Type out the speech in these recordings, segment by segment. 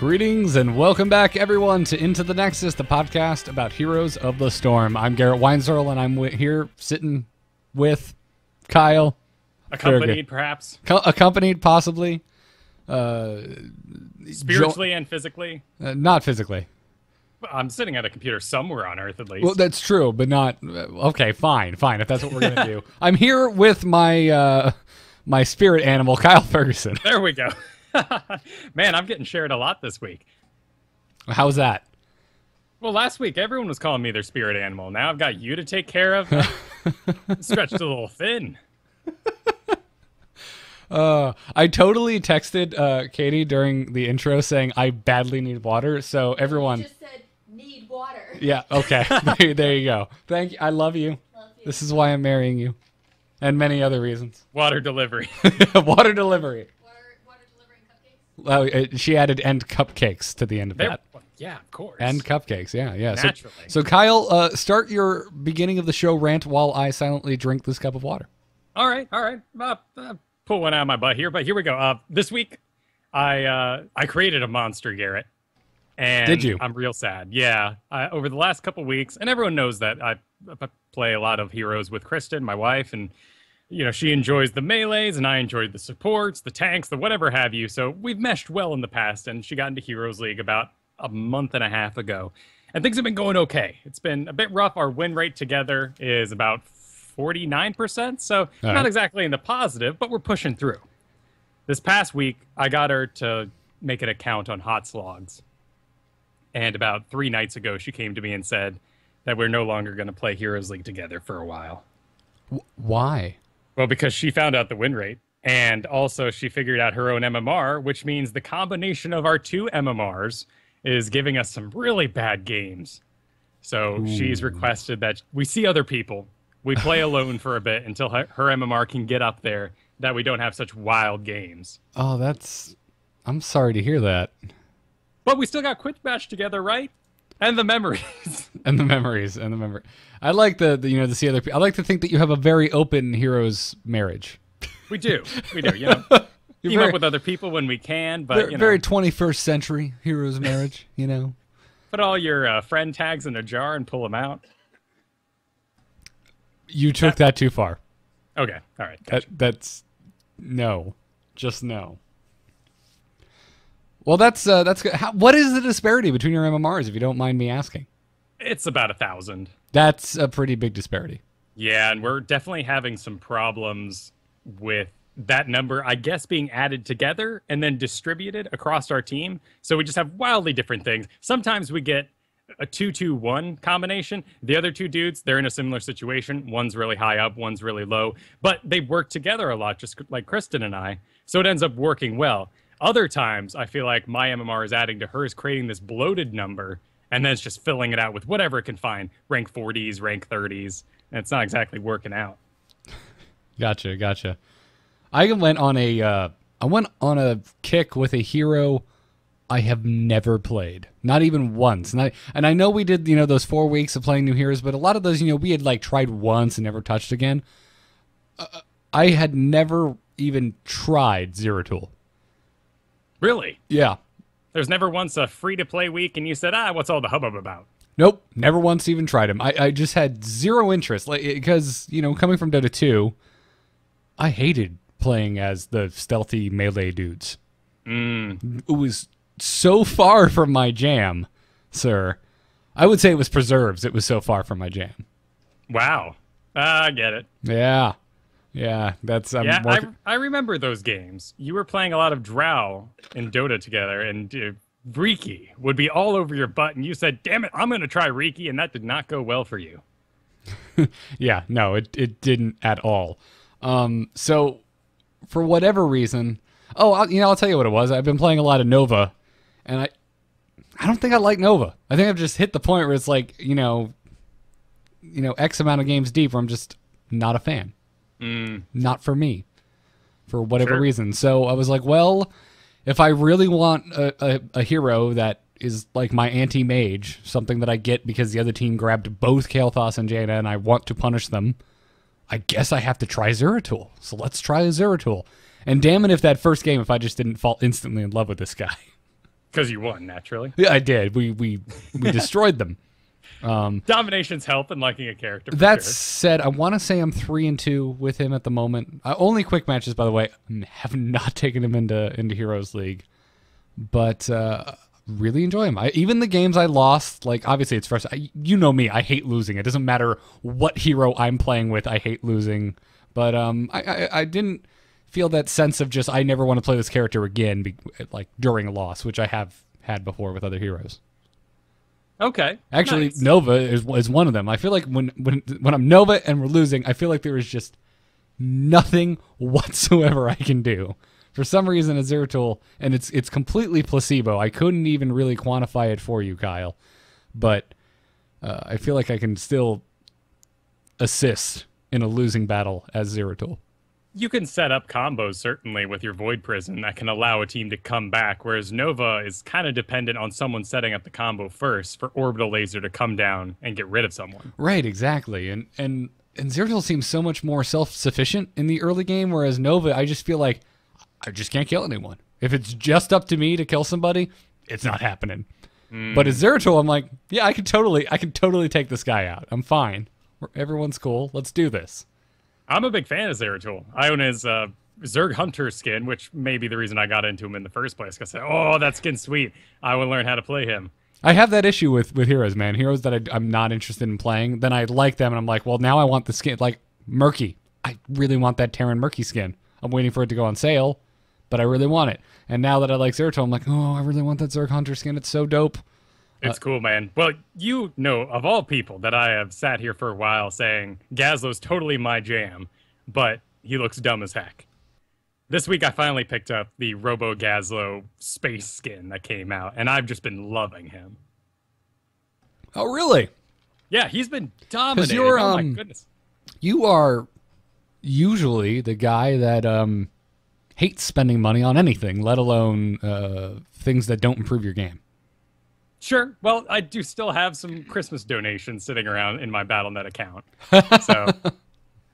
Greetings and welcome back, everyone, to Into the Nexus, the podcast about Heroes of the Storm. I'm Garrett Weinzierl, and I'm here sitting with Kyle. Accompanied, perhaps. Accompanied, possibly. Spiritually and physically. Not physically. I'm sitting at a computer somewhere on Earth, at least. Well, that's true, but not... okay, fine, if that's what we're going to do. I'm here with my my spirit animal, Kyle Ferguson. There we go. Man, I'm getting shared a lot this week. How's that? Well, last week, everyone was calling me their spirit animal. Now I've got you to take care of. Stretched a little thin. I totally texted Katie during the intro saying I badly need water. So everyone You just said need water. Yeah, okay. There you go. Thank you. I love you. Love you. This is why I'm marrying you. And many other reasons. Water delivery. Water delivery. Water delivering cupcakes. She added "and cupcakes" to the end of that. Yeah, of course. And cupcakes, yeah. Naturally. So Kyle, start your beginning of the show rant while I silently drink this cup of water. All right. Pull one out of my butt here, but here we go. This week, I created a monster, Garrett. And did you? I'm real sad. Yeah. Over the last couple weeks, and everyone knows that I play a lot of heroes with Kristen, my wife, and she enjoys the melees, and I enjoyed the supports, the tanks, the whatever have you. So we've meshed well in the past, and she got into Heroes League about a month and a half ago. And things have been going okay. It's been a bit rough. Our win rate together is about 49%, so not exactly in the positive, but we're pushing through. This past week, I got her to make an account on Hot Slogs. And about 3 nights ago, she came to me and said that we're no longer going to play Heroes League together for a while. Why? Well, because she found out the win rate. And also she figured out her own MMR, which means the combination of our 2 MMRs is giving us some really bad games. So she's requested that we see other people. We play alone for a bit until her MMR can get up there, that we don't have such wild games. Oh, I'm sorry to hear that. But we still got Quick Match together, right? And the memories. And the memories. I like to see other people. I like to think that you have a very open heroes marriage. We do. Team up with other people when we can, but very 21st century heroes marriage, Put all your friend tags in a jar and pull them out. You took that too far. Okay, all right. Gotcha. That's no, just no. Well, that's good. What is the disparity between your MMRs, if you don't mind me asking? It's about 1,000. That's a pretty big disparity. Yeah, and we're definitely having some problems with that number, I guess, being added together and then distributed across our team. So we just have wildly different things. Sometimes we get a 2-2-1 combination. The other 2 dudes, they're in a similar situation. One's really high up, one's really low. But they work together a lot, just like Kristen and I. So it ends up working well. Other times, I feel like my MMR is adding to hers, creating this bloated number, and then it's just filling it out with whatever it can find. Rank 40s, rank 30s. And it's not exactly working out. Gotcha. I went on a kick with a hero I have never played, not even once. And I know we did those 4 weeks of playing new heroes, but a lot of those we had tried once and never touched again. I had never even tried Zeratul. Really? Yeah. There's never once a free-to-play week and you said, what's all the hubbub about? Nope, never once even tried him. I just had zero interest, because coming from Dota 2, I hated playing as the stealthy melee dudes. It was so far from my jam, sir. I would say it was Preserves. It was so far from my jam. Wow. I get it. Yeah. That's I remember those games. You were playing a lot of Drow in Dota together, and Riki would be all over your butt, and you said, damn it, I'm going to try Riki, and that did not go well for you. Yeah, no, it didn't at all. So, for whatever reason... I'll tell you what it was. I've been playing a lot of Nova, and I don't think I like Nova. I think I've just hit the point where it's like, X amount of games deep where I'm just not a fan. Not for me, for whatever reason. So I was like, well, if I really want a hero that is like my anti-mage, something that I get because the other team grabbed both Kael'thas and Jaina and I want to punish them, I guess I have to try Zeratul. So let's try Zeratul. And damn it if that first game, if I just didn't fall instantly in love with this guy. Because you won, naturally. Yeah, I did. We destroyed them. Domination's help in liking a character. That sure. said, I want to say I'm 3-2 with him at the moment. Only quick matches, by the way. Have not taken him into Heroes League, but really enjoy him. Even the games I lost, like obviously it's frustrating. You know me, I hate losing. It doesn't matter what hero I'm playing with. I hate losing, but I didn't feel that sense of just I never want to play this character again, like during a loss, which I have had before with other heroes. Okay. Actually, nice. Nova is one of them. I feel like when I'm Nova and we're losing, I feel like there is just nothing whatsoever I can do. For some reason, as Zeratul, and it's completely placebo. I couldn't even really quantify it for you, Kyle, but I feel like I can still assist in a losing battle as Zeratul. You can set up combos, certainly, with your Void Prison that can allow a team to come back, whereas Nova is kind of dependent on someone setting up the combo first for Orbital Laser to come down and get rid of someone. Right, exactly. And Zeratul seems so much more self-sufficient in the early game, whereas Nova, I just feel like I just can't kill anyone. If it's just up to me to kill somebody, it's not happening. But as Zeratul, I'm like, yeah, I can totally take this guy out. I'm fine. Everyone's cool. Let's do this. I'm a big fan of Zeratul. I own his Zerg Hunter skin, which may be the reason I got into him in the first place. Because I said, oh, that skin's sweet. I will learn how to play him. I have that issue with heroes, man. Heroes that I'm not interested in playing. Then I like them, and I'm like, well, now I want the skin. Like, Murky. I really want that Terran Murky skin. I'm waiting for it to go on sale, but I really want it. And now that I like Zeratul, I'm like, oh, I really want that Zerg Hunter skin. It's so dope. It's cool, man. Well, you know, of all people that I have sat here for a while saying, Gazlo's totally my jam, but he looks dumb as heck. This week I finally picked up the Robo Gazlo space skin that came out, and I've just been loving him. Oh, really? Yeah, he's been dominating. You're, oh, my goodness. You are usually the guy that hates spending money on anything, let alone things that don't improve your game. Sure. Well, I do still have some Christmas donations sitting around in my BattleNet account. So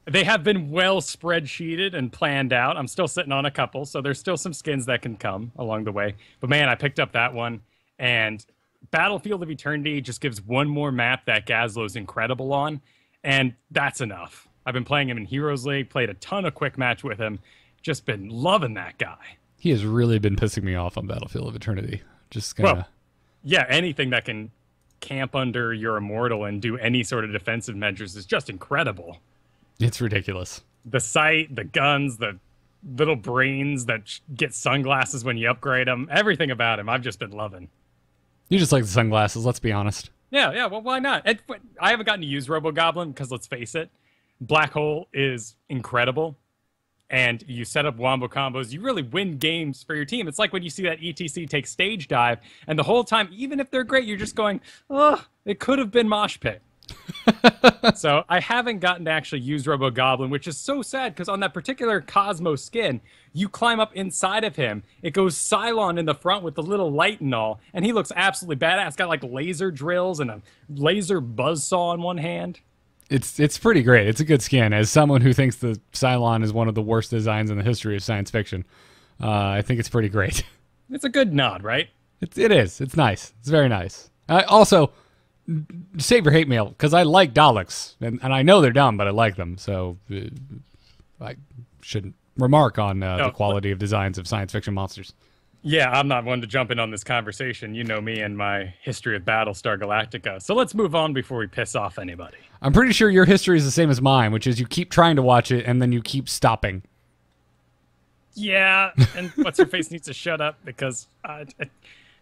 they have been well spreadsheeted and planned out. I'm still sitting on a couple, so there's still some skins that can come along the way. But man, I picked up that one, and Battlefield of Eternity just gives one more map that Gazlo's incredible on, and that's enough. I've been playing him in Heroes League, played a ton of quick match with him, just been loving that guy. He has really been pissing me off on Battlefield of Eternity. Just kind of... Well, yeah, anything that can camp under your Immortal and do any sort of defensive measures is just incredible. It's ridiculous. The sight, the guns, the little brains that get sunglasses when you upgrade them, everything about him, I've just been loving. You just like the sunglasses, let's be honest. Yeah, well, why not? And I haven't gotten to use Robo Goblin because, let's face it, Black Hole is incredible. And you set up wombo combos, you really win games for your team. It's like when you see that ETC take stage dive, and the whole time, even if they're great, you're just going, oh, it could have been Mosh Pit. So I haven't gotten to actually use Robo Goblin, which is so sad, because on that particular Cosmo skin, you climb up inside of him. It goes Cylon in the front with the little light and all, and he looks absolutely badass. Got like laser drills and a laser buzzsaw in one hand. It's pretty great. It's a good skin. As someone who thinks the Cylon is one of the worst designs in the history of science fiction, I think it's pretty great. It's a good nod, right? It is. It's nice. It's very nice. Also, save your hate mail, because I like Daleks, and I know they're dumb, but I like them. So I shouldn't remark on the quality of designs of science fiction monsters. Yeah, I'm not one to jump in on this conversation. You know me and my history of Battlestar Galactica. So let's move on before we piss off anybody. I'm pretty sure your history is the same as mine, which is you keep trying to watch it and then you keep stopping. Yeah, and What's-Her-Face needs to shut up because,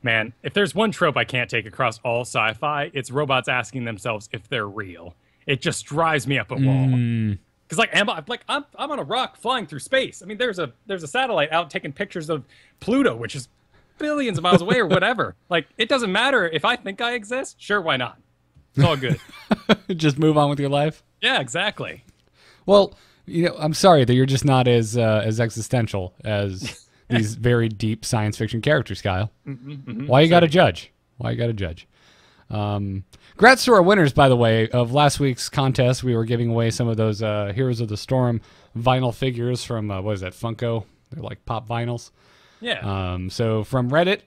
man, if there's one trope I can't take across all sci-fi, it's robots asking themselves if they're real. It just drives me up a wall. Because I'm on a rock flying through space. I mean, there's a satellite out taking pictures of Pluto, which is billions of miles away or whatever. Like, it doesn't matter if I think I exist. Sure, why not? It's all good. Just move on with your life. Yeah, exactly. Well, I'm sorry that you're just not as existential as these very deep science fiction characters, Kyle. Why you got to judge? Why you got to judge? Congrats to our winners, by the way, of last week's contest. We were giving away some of those Heroes of the Storm vinyl figures from, what is that, Funko? They're like pop vinyls. Yeah. So from Reddit,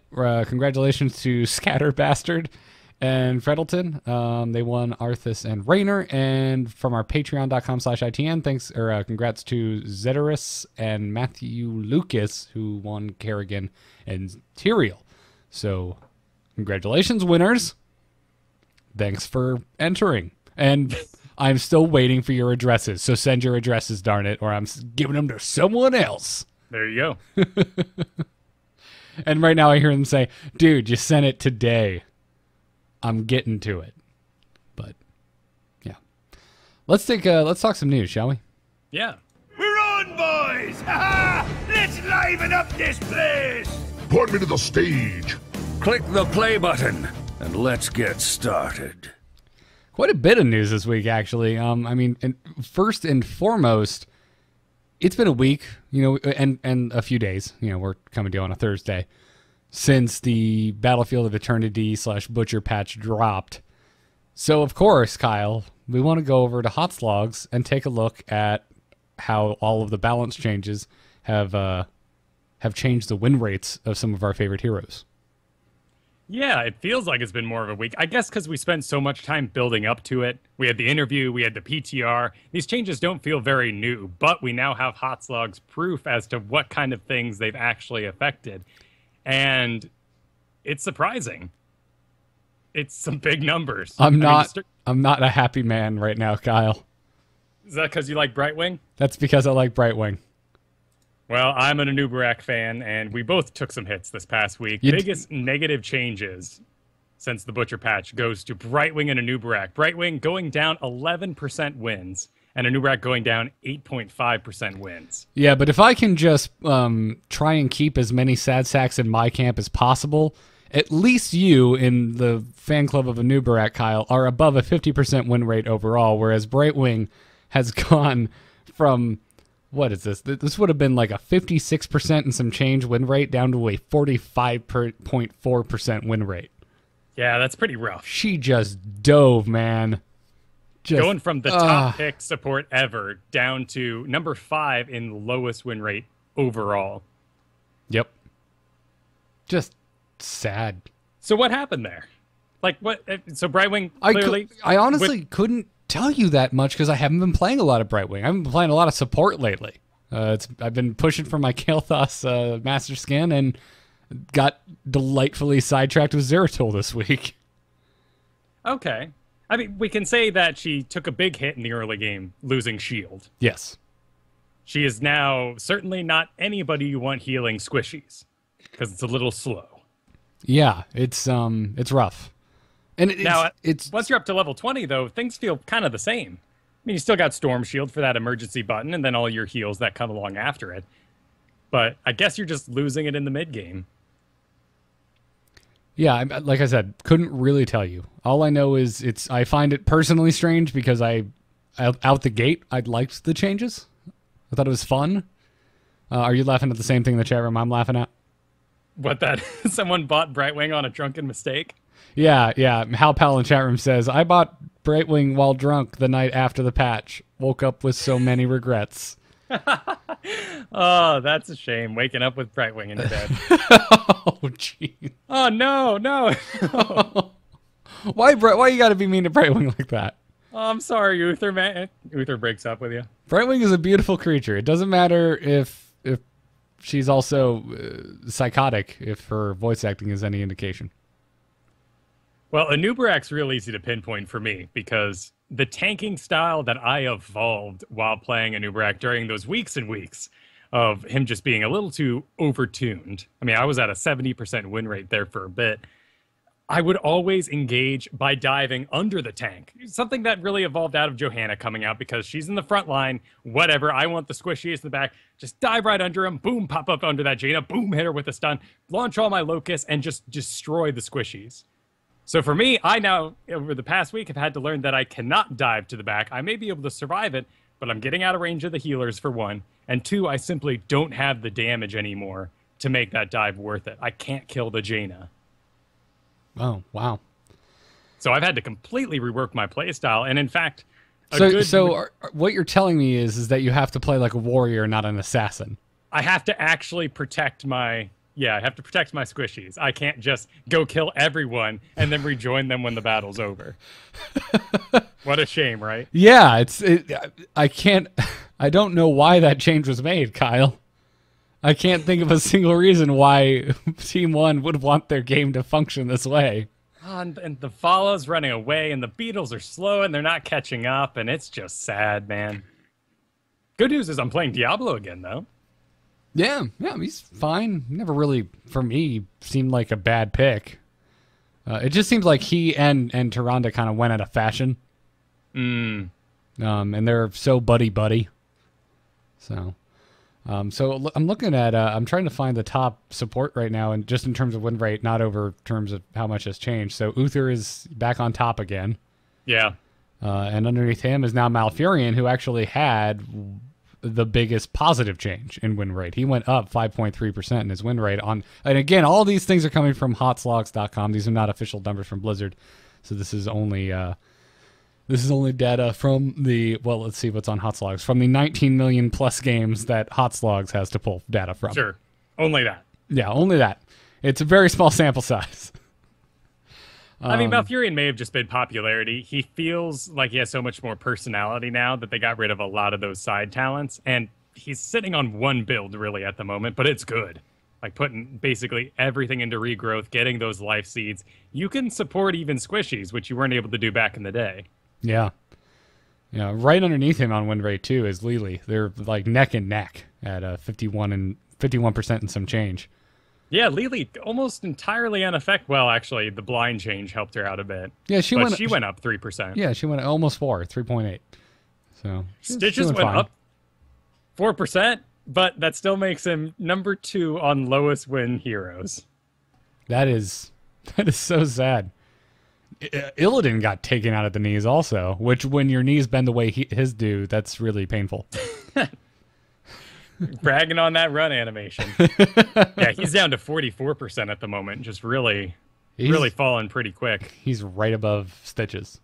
congratulations to Scatter Bastard and Freddleton. They won Arthas and Raynor. And from our patreon.com/ITN, congrats to Zeterus and Matthew Lucas, who won Kerrigan and Tyrael. So congratulations, winners. Thanks for entering. And I'm still waiting for your addresses. So send your addresses, darn it, or I'm giving them to someone else. There you go. And right now I hear them say, dude, you sent it today. I'm getting to it. But, yeah. Let's talk some news, shall we? Yeah. We're on, boys! Ha-ha! Let's liven up this place! Point me to the stage. Click the play button, and let's get started. Quite a bit of news this week, actually. First and foremost, it's been a week, and a few days. We're coming to you on a Thursday since the Battlefield of Eternity / Butcher patch dropped. So, of course, Kyle, we want to go over to Hot Slogs and take a look at how all of the balance changes have changed the win rates of some of our favorite heroes. Yeah, it feels like it's been more of a week. I guess because we spent so much time building up to it. We had the interview, we had the PTR. These changes don't feel very new, but we now have Hot Slogs proof as to what kind of things they've actually affected. And it's surprising. It's some big numbers. I'm not a happy man right now, Kyle. Is that because you like Brightwing? That's because I like Brightwing. Well, I'm an Anubarak fan, and we both took some hits this past week. Biggest negative changes since the Butcher patch goes to Brightwing and Anubarak. Brightwing going down 11% wins, and Anubarak going down 8.5% wins. Yeah, but if I can just try and keep as many sad sacks in my camp as possible, at least you in the fan club of Anubarak, Kyle, are above a 50% win rate overall, whereas Brightwing has gone from... What is this? This would have been like a 56% and some change win rate down to a 45.4% win rate. Yeah, that's pretty rough. She just dove, man. Going from the top pick support ever down to number 5 in the lowest win rate overall. Yep. Just sad. So what happened there? Like what? So Brightwing clearly... I honestly couldn't tell you that much because I haven't been playing a lot of Brightwing. I haven't been playing a lot of support lately. I've been pushing for my Kael'thas Master Skin and got delightfully sidetracked with Zeratul this week. Okay. I mean, we can say that she took a big hit in the early game, losing shield. Yes. She is now certainly not anybody you want healing squishies because it's a little slow. Yeah, it's rough. And it's once you're up to level 20, though, things feel kind of the same. I mean, you still got Storm Shield for that emergency button, and then all your heals that come along after it. But I guess you're just losing it in the mid game. Yeah, like I said, couldn't really tell you. All I know is I find it personally strange because out the gate, I liked the changes. I thought it was fun. Are you laughing at the same thing in the chat room I'm laughing at? What, that someone bought Brightwing on a drunken mistake? Yeah. Hal Powell in chat room says, I bought Brightwing while drunk the night after the patch. Woke up with so many regrets. Oh, that's a shame. Waking up with Brightwing in your bed. Oh, jeez. Oh, no. Why you gotta be mean to Brightwing like that? Oh, I'm sorry, Uther, man. Uther breaks up with you. Brightwing is a beautiful creature. It doesn't matter if she's also psychotic, if her voice acting is any indication. Well, Anubarak's real easy to pinpoint for me because the tanking style that I evolved while playing Anubarak during those weeks and weeks of him just being a little too overtuned. I mean, I was at a 70% win rate there for a bit. I would always engage by diving under the tank. Something that really evolved out of Johanna coming out because she's in the front line. Whatever, I want the squishiest in the back. Just dive right under him. Boom, pop up under that Jaina. Boom, hit her with a stun. Launch all my locusts and just destroy the squishies. So for me, I now, over the past week, have had to learn that I cannot dive to the back. I may be able to survive it, but I'm getting out of range of the healers, for one. And two, I simply don't have the damage anymore to make that dive worth it. I can't kill the Jaina. Oh, wow. So I've had to completely rework my playstyle. And in fact... what you're telling me is that you have to play like a warrior, not an assassin. I have to actually protect my Yeah, I have to protect my squishies. I can't just go kill everyone and then rejoin them when the battle's over. What a shame, right? Yeah, I can't. I don't know why that change was made, Kyle. I can't think of a single reason why Team 1 would want their game to function this way. And the follow's running away, and the beetles are slow, and they're not catching up, and it's just sad, man. Good news is I'm playing Diablo again, though. Yeah, he's fine. Never really, for me, seemed like a bad pick. It just seems like he and Tyrande kind of went out of fashion. And they're so buddy-buddy. So I'm looking at, I'm trying to find the top support right now, and just in terms of win rate, not over terms of how much has changed. So Uther is back on top again. Yeah. And underneath him is now Malfurion, who actually had the biggest positive change in win rate. He went up 5.3% in his win rate and again, all these things are coming from hotslogs.com. These are not official numbers from Blizzard. So this is only data from let's see what's on Hotslogs, from the 19 million plus games that Hotslogs has to pull data from. Sure. Only that. Yeah, only that. It's a very small sample size. I mean, Malfurion may have just been popularity. He feels like he has so much more personality now that they got rid of a lot of those side talents. And he's sitting on one build, really, at the moment, but it's good. Like, putting basically everything into regrowth, getting those life seeds. You can support even squishies, which you weren't able to do back in the day. Yeah. Yeah, right underneath him on win rate, too, is Lily. They're, like, neck and neck at 51% and some change. Yeah, Lily almost entirely unaffected. Well, actually, the blind change helped her out a bit. Yeah, she went up 3%. Yeah, she went almost 3.8. So Stitches went up 4%, but that still makes him number 2 on lowest win heroes. That is so sad. Illidan got taken out at the knees also, which when your knees bend the way his do, that's really painful. Bragging on that run animation. Yeah, he's down to 44% at the moment. Just really falling pretty quick. He's right above Stitches.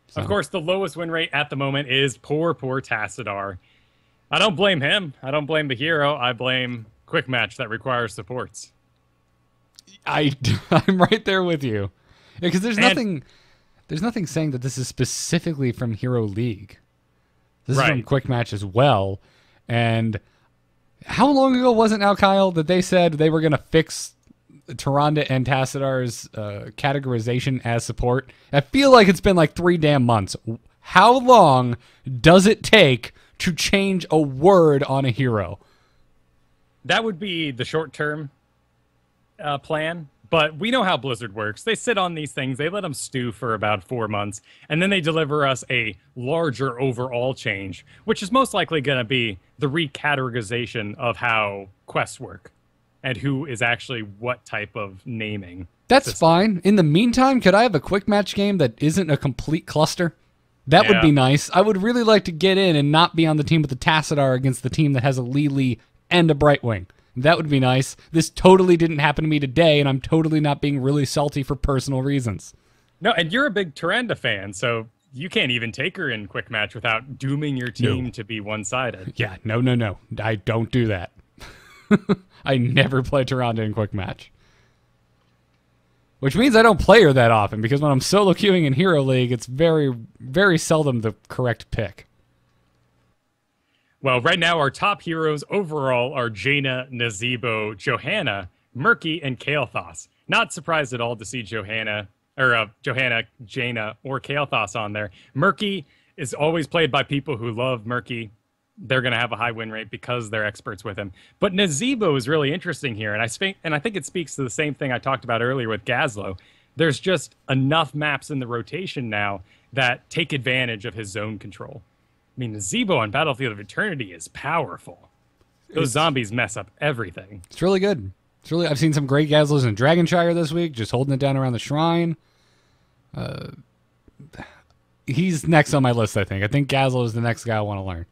So. Of course, the lowest win rate at the moment is poor Tassadar. I don't blame him. I don't blame the hero. I blame Quick Match that requires supports. I'm right there with you. Because there's nothing saying that this is specifically from Hero League. This is from Quick Match as well. And how long ago was it now, Kyle, that they said they were going to fix Tyrande and Tassadar's categorization as support? I feel like it's been like 3 damn months. How long does it take to change a word on a hero? That would be the short-term plan. But we know how Blizzard works. They sit on these things, they let them stew for about 4 months, and then they deliver us a larger overall change, which is most likely going to be the recategorization of how quests work and who is actually what type of naming. That's fine. In the meantime, could I have a quick match game that isn't a complete cluster? That would be nice. I would really like to get in and not be on the team with the Tassadar against the team that has a Lili and a Brightwing. That would be nice. This totally didn't happen to me today, and I'm totally not being really salty for personal reasons. No, and you're a big Tyrande fan, so you can't even take her in quick match without dooming your team to be one-sided. Yeah, no. I don't do that. I never play Tyrande in quick match. Which means I don't play her that often, because when I'm solo queuing in Hero League, it's very, very seldom the correct pick. Well, right now, our top heroes overall are Jaina, Nazeebo, Johanna, Murky, and Kael'thas. Not surprised at all to see Johanna, Jaina, or Kael'thas on there. Murky is always played by people who love Murky. They're going to have a high win rate because they're experts with him. But Nazeebo is really interesting here, and I think it speaks to the same thing I talked about earlier with Gazlo. There's just enough maps in the rotation now that take advantage of his zone control. I mean, Nazeebo on Battlefield of Eternity is powerful. Those zombies mess up everything. It's really good. I've seen some great Gazlos in Dragonshire this week, just holding it down around the shrine. He's next on my list, I think. I think Gazlo is the next guy I want to learn.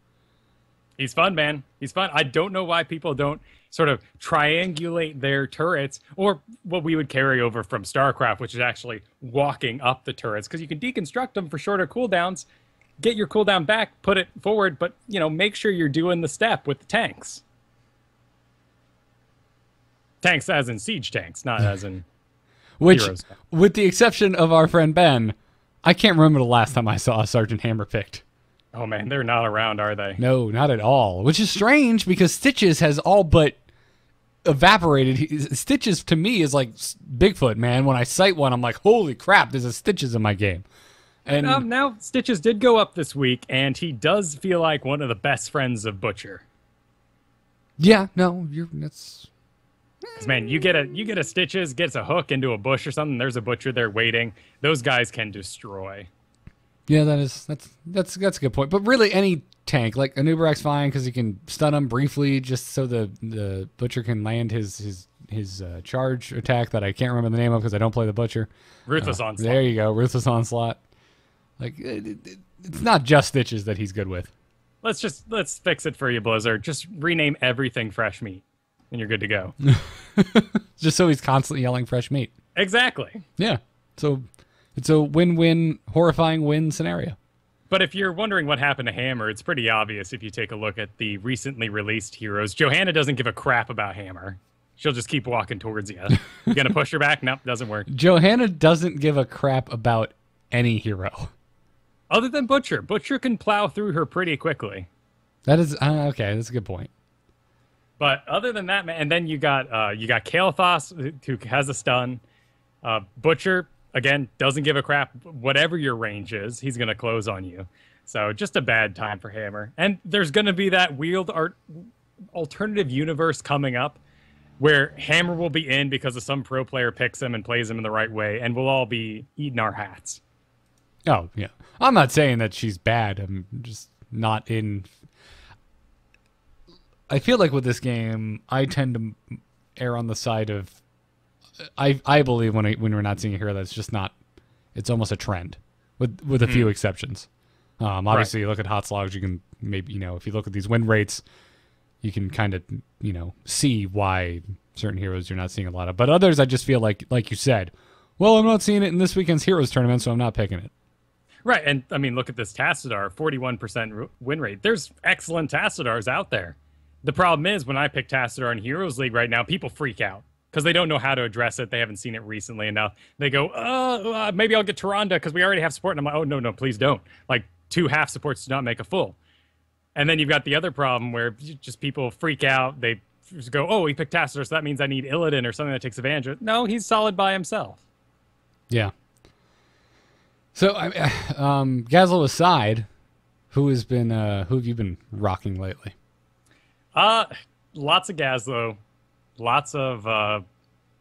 He's fun, man. He's fun. I don't know why people don't sort of triangulate their turrets, or what we would carry over from StarCraft, which is actually walking up the turrets, because you can deconstruct them for shorter cooldowns. Get your cooldown back, put it forward, but, make sure you're doing the step with the tanks. Tanks as in siege tanks, not as in Which, heroes. with the exception of our friend Ben, I can't remember the last time I saw a Sergeant Hammer picked. Oh man, they're not around, are they? No, not at all. Which is strange because Stitches has all but evaporated. Stitches to me is like Bigfoot, man. When I sight one, I'm like, holy crap, there's a Stitches in my game. And Now Stitches did go up this week, and he does feel like one of the best friends of Butcher. yeah, no, that's... Because man, you get a Stitches, gets a hook into a bush or something. There's a Butcher there waiting. Those guys can destroy. Yeah, that's a good point. But really, any tank like an Uberak's fine because he can stun him briefly, just so the Butcher can land his charge attack that I can't remember the name of because I don't play the Butcher. Ruthless Onslaught. There you go, Ruthless Onslaught. Like it's not just Stitches that he's good with. Let's fix it for you, Blizzard. Just rename everything Fresh Meat, and you're good to go. Just so he's constantly yelling fresh meat. Exactly. Yeah. So it's a win-win, horrifying win scenario. But if you're wondering what happened to Hammer, it's pretty obvious if you take a look at the recently released heroes. Johanna doesn't give a crap about Hammer. She'll just keep walking towards you. You gonna push her back? Nope, doesn't work. Johanna doesn't give a crap about any hero. Other than Butcher. Butcher can plow through her pretty quickly. That is okay. That's a good point. But other than that, man, and then you got Kael'thas, who has a stun. Butcher, again, doesn't give a crap. Whatever your range is, he's going to close on you. So just a bad time for Hammer. And there's going to be that alternative universe coming up where Hammer will be in because of some pro player picks him and plays him in the right way, and we'll all be eating our hats. Oh, yeah. I'm not saying that she's bad. I'm just not in... I feel like with this game, I tend to err on the side of... I believe when we're not seeing a hero that's just not... It's almost a trend, with a few exceptions. Obviously, you look at hot slogs, you can maybe, if you look at these win rates, you can kind of, see why certain heroes you're not seeing a lot of. But others, I just feel like you said, well, I'm not seeing it in this weekend's Heroes tournament, so I'm not picking it. Right, and I mean, look at this Tassadar, 41% win rate. There's excellent Tassadars out there. The problem is, when I pick Tassadar in Heroes League right now, people freak out because they don't know how to address it. They haven't seen it recently enough. They go, maybe I'll get Tyrande because we already have support. And I'm like, oh, no, please don't. Like, 2 half supports do not make a full. And then you've got the other problem where just people freak out. They just go, oh, he picked Tassadar, so that means I need Illidan or something that takes advantage of it. No, he's solid by himself. Yeah. So, Gazlo aside, who have you been rocking lately? Lots of Gazlo, lots of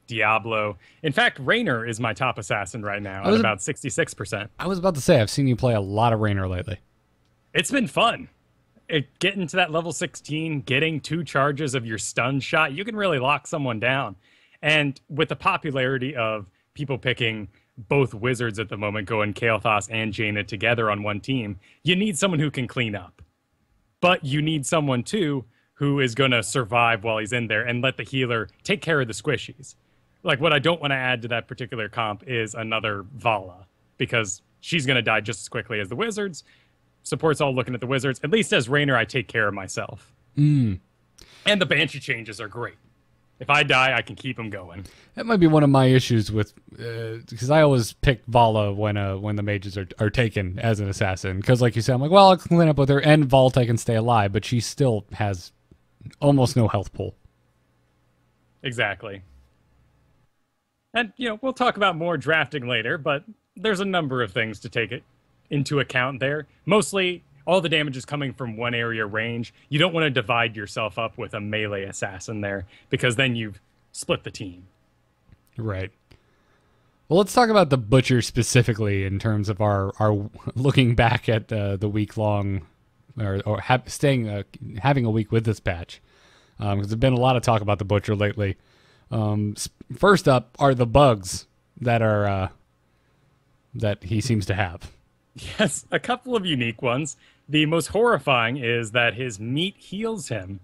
Diablo. In fact, Raynor is my top assassin right now at about 66%. I was about to say, I've seen you play a lot of Raynor lately. It's been fun. Getting to that level 16, getting 2 charges of your stun shot, you can really lock someone down. And with the popularity of people picking both wizards at the moment, going Kael'thas and Jaina together on one team, you need someone who can clean up. But you need someone, too, who is going to survive while he's in there and let the healer take care of the squishies. Like, what I don't want to add to that particular comp is another Vala, because she's going to die just as quickly as the wizards. Support's all looking at the wizards. At least as Raynor, I take care of myself. And the Banshee changes are great. If I die, I can keep them going. That might be one of my issues with, because I always pick Vala when the mages are taken as an assassin. Because like you said, I'm like, well, I'll clean up with her and Vault, I can stay alive, but she still has almost no health pool. Exactly. And, we'll talk about more drafting later, but there's a number of things to take it into account there. Mostly, all the damage is coming from one area range. You don't want to divide yourself up with a melee assassin there, because then you've split the team. Right. Well, let's talk about the Butcher specifically in terms of our looking back at the week-long, having a week with this patch. Because there's been a lot of talk about the Butcher lately. First up are the bugs that he seems to have. Yes, a couple of unique ones. The most horrifying is that his meat heals him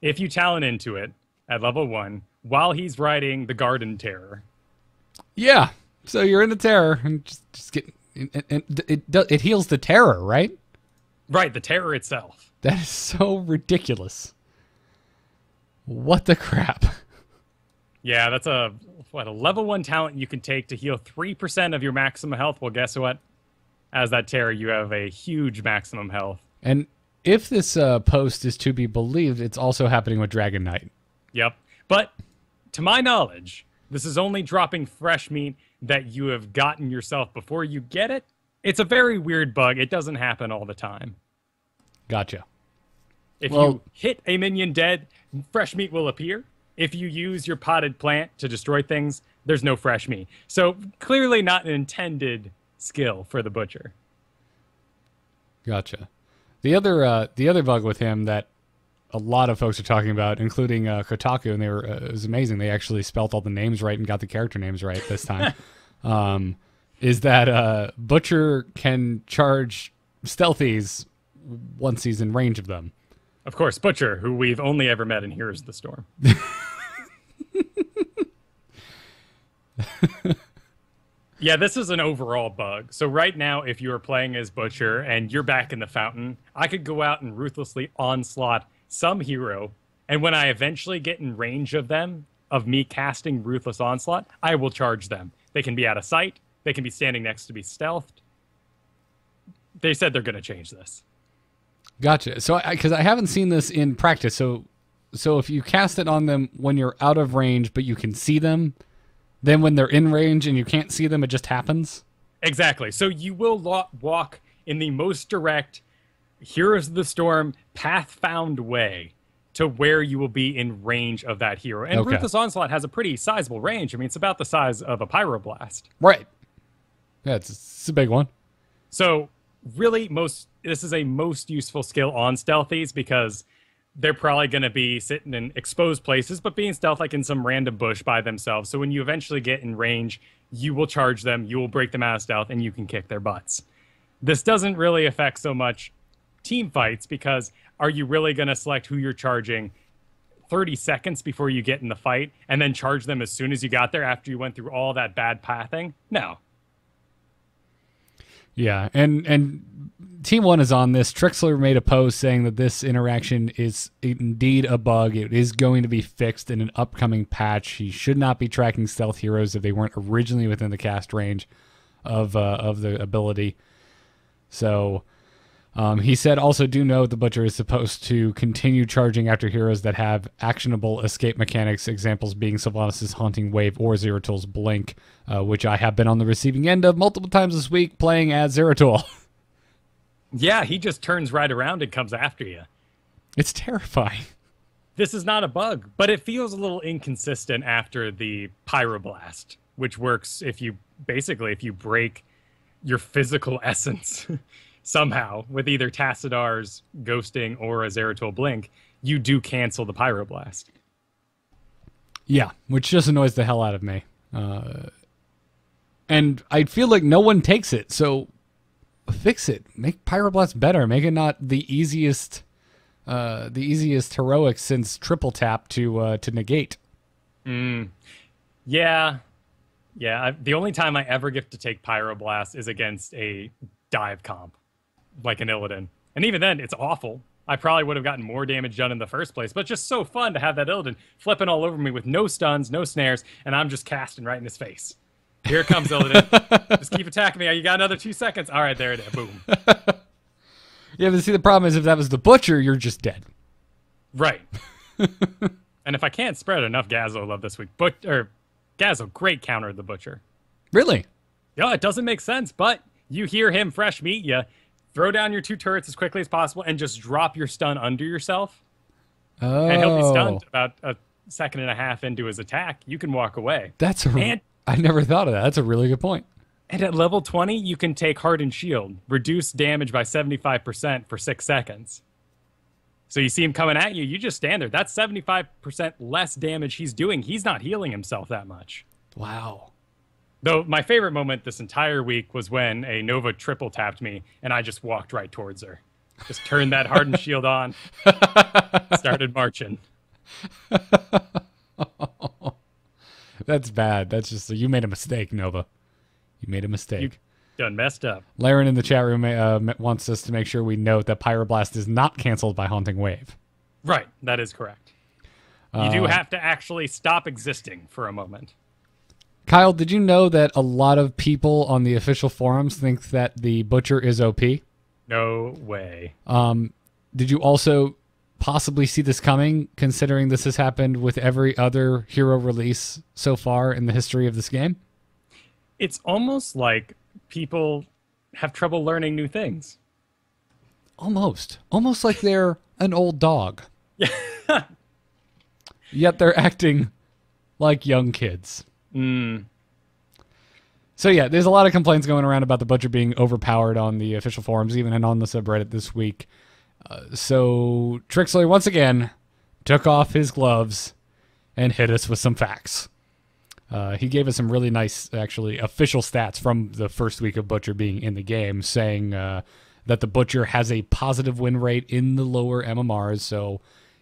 if you talent into it at level 1 while he's riding the Garden Terror. Yeah, so you're in the Terror and just get it heals the Terror, right? Right, the Terror itself. That is so ridiculous. What the crap? Yeah, that's a level 1 talent you can take to heal 3% of your maximum health. Well, guess what? As that Terror, you have a huge maximum health. And if this post is to be believed, it's also happening with Dragon Knight. Yep. But to my knowledge, this is only dropping fresh meat that you have gotten yourself before you get it. It's a very weird bug. It doesn't happen all the time. Gotcha. If you hit a minion dead, fresh meat will appear. If you use your potted plant to destroy things, there's no fresh meat. So clearly not an intended skill for the butcher. Gotcha. The other bug with him that a lot of folks are talking about, including Kotaku, and it was amazing. They actually spelt all the names right and got the character names right this time. Is that Butcher can charge stealthies once he's in range of them. Of course, Butcher, who we've only ever met in Heroes of the Storm. Yeah, this is an overall bug. So right now, if you are playing as Butcher and you're back in the fountain, I could go out and ruthlessly onslaught some hero, and when I eventually get in range of them, of me casting Ruthless Onslaught, I will charge them. They can be out of sight. They can be standing next to be stealthed. They said they're going to change this. Gotcha. So, because I haven't seen this in practice, so if you cast it on them when you're out of range, but you can see them, then when they're in range and you can't see them, it just happens? Exactly. So you will walk in the most direct Heroes of the Storm path-found way to where you will be in range of that hero. And Ruthless Onslaught has a pretty sizable range. I mean, it's about the size of a Pyroblast. Right. Yeah, it's a big one. So really, this is a most useful skill on stealthies because they're probably going to be sitting in exposed places, but being stealth like in some random bush by themselves. So when you eventually get in range, you will charge them, you will break them out of stealth, and you can kick their butts. This doesn't really affect so much team fights because are you really going to select who you're charging 30 seconds before you get in the fight and then charge them as soon as you got there after you went through all that bad pathing? No. Yeah, and Team 1 is on this. Trixler made a post saying that this interaction is indeed a bug. It is going to be fixed in an upcoming patch. He should not be tracking stealth heroes if they weren't originally within the cast range of the ability. So he said, also do note the Butcher is supposed to continue charging after heroes that have actionable escape mechanics, examples being Sylvanas' Haunting Wave or Zeratul Blink, which I have been on the receiving end of multiple times this week playing as Zeratul. Yeah, he just turns right around and comes after you. It's terrifying. This is not a bug, but it feels a little inconsistent after the Pyroblast, which works if you break your physical essence somehow with either Tassadar's Ghosting or a Zeratul Blink, you do cancel the Pyroblast. Yeah, which just annoys the hell out of me. And I feel like no one takes it, so fix it. Make Pyroblast better. Make it not the easiest heroic since triple tap to negate. Yeah. The only time I ever get to take Pyroblast is against a dive comp, like an Illidan. And even then, it's awful. I probably would have gotten more damage done in the first place, but just so fun to have that Illidan flipping all over me with no stuns, no snares, and I'm just casting right in his face. Here comes Illidan. Just keep attacking me. You got another 2 seconds. All right, there it is. Boom. Yeah, but see, the problem is if that was the Butcher, you're just dead. Right. And if I can't spread enough Gazzo love this week, Gazzo, great counter of the Butcher. Really? Yeah, it doesn't make sense, but you hear him fresh meet you, throw down your 2 turrets as quickly as possible, and just drop your stun under yourself. Oh. And he'll be stunned about a second and a half into his attack. You can walk away. I never thought of that. That's a really good point. And at level 20, you can take Hardened Shield, reduce damage by 75% for 6 seconds. So you see him coming at you, you just stand there. That's 75% less damage he's doing. He's not healing himself that much. Wow. Though my favorite moment this entire week was when a Nova triple tapped me, and I just walked right towards her. Just turned that Hardened Shield on, started marching. That's bad. That's just you made a mistake, Nova. You made a mistake. You done messed up. Laren in the chat room wants us to make sure we note that Pyroblast is not canceled by Haunting Wave. Right, that is correct. You do have to actually stop existing for a moment. Kyle, did you know that a lot of people on the official forums think that the Butcher is OP? No way. Did you also possibly see this coming, considering this has happened with every other hero release so far in the history of this game? It's almost like people have trouble learning new things. Almost like they're an old dog. Yet they're acting like young kids. So yeah, there's a lot of complaints going around about the Butcher being overpowered on the official forums, even and on the subreddit this week. So Trixler once again took off his gloves and hit us with some facts. He gave us some really nice, actually, official stats from the first week of Butcher being in the game, saying that the Butcher has a positive win rate in the lower MMRs. So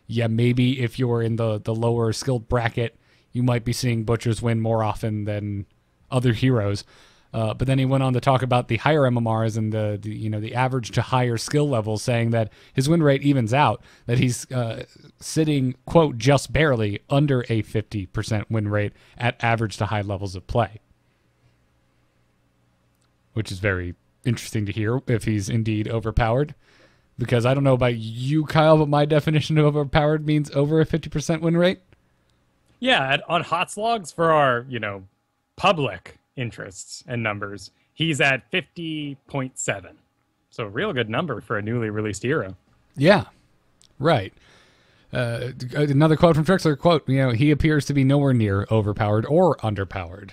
yeah, maybe if you're in the lower skilled bracket, you might be seeing Butchers win more often than other heroes. But then he went on to talk about the higher MMRs and the average to higher skill levels, saying that his win rate evens out, that he's sitting, quote, just barely under a 50% win rate at average to high levels of play. Which is very interesting to hear if he's indeed overpowered. Because I don't know about you, Kyle, but my definition of overpowered means over a 50% win rate. Yeah, on Hot Slogs for our, public interests and numbers, he's at 50.7. So a real good number for a newly released hero. Yeah, right. Another quote from Trixler, quote, he appears to be nowhere near overpowered or underpowered.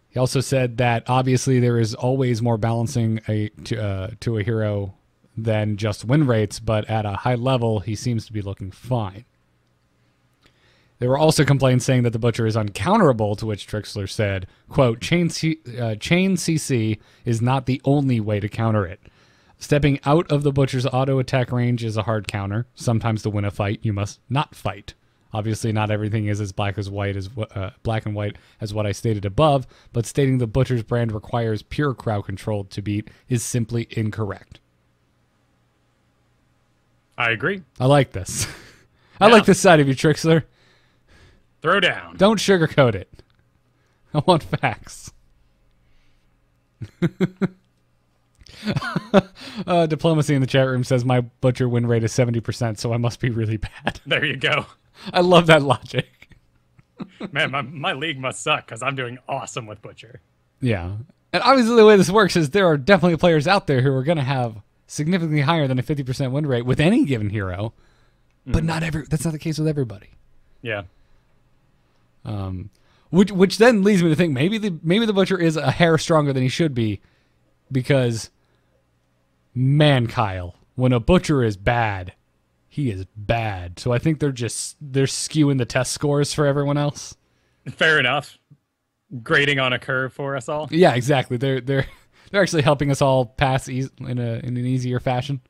He also said that obviously there is always more balancing to a hero than just win rates, but at a high level, he seems to be looking fine. There were also complaints saying that the Butcher is uncounterable, to which Trixler said, quote, chain CC is not the only way to counter it. Stepping out of the Butcher's auto attack range is a hard counter. Sometimes to win a fight, you must not fight. Obviously, not everything is as black and white as what I stated above, but stating the Butcher's brand requires pure crowd control to beat is simply incorrect. I agree. I like this. I like this side of you, Trixler. Throw down. Don't sugarcoat it. I want facts. Diplomacy in the chat room says my Butcher win rate is 70%, so I must be really bad. There you go. I love that logic. Man, my league must suck because I'm doing awesome with Butcher. Yeah. And obviously the way this works is there are definitely players out there who are going to have significantly higher than a 50% win rate with any given hero, but that's not the case with everybody. Yeah. Which then leads me to think maybe the Butcher is a hair stronger than he should be, because man, Kyle, when a Butcher is bad, he is bad. So I think they're skewing the test scores for everyone else. Fair enough. Grading on a curve for us all. Yeah, exactly. They're actually helping us all pass in an easier fashion.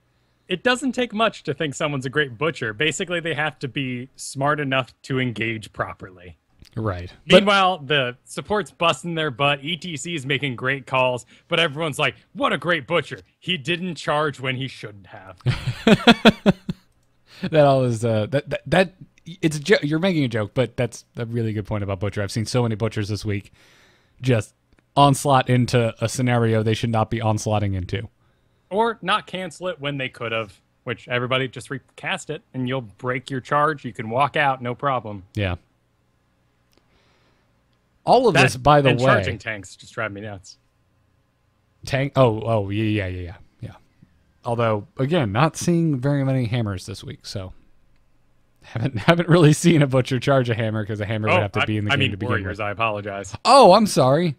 It doesn't take much to think someone's a great Butcher. Basically, they have to be smart enough to engage properly. Right. Meanwhile, the support's busting their butt. ETC is making great calls, but everyone's like, "What a great Butcher! He didn't charge when he shouldn't have." That always it's you're making a joke, but that's a really good point about Butcher. I've seen so many Butchers this week just onslaught into a scenario they should not be onslaughting into, or not cancel it when they could have. Which everybody just recast it, and you'll break your charge. You can walk out, no problem. Yeah. All of this, by the way, charging tanks just drive me nuts. Tank. Oh, yeah. Although, again, not seeing very many hammers this week, so haven't really seen a Butcher charge a hammer, because a hammer would have to be in the game to begin Warriors, with. I apologize. Oh, I'm sorry.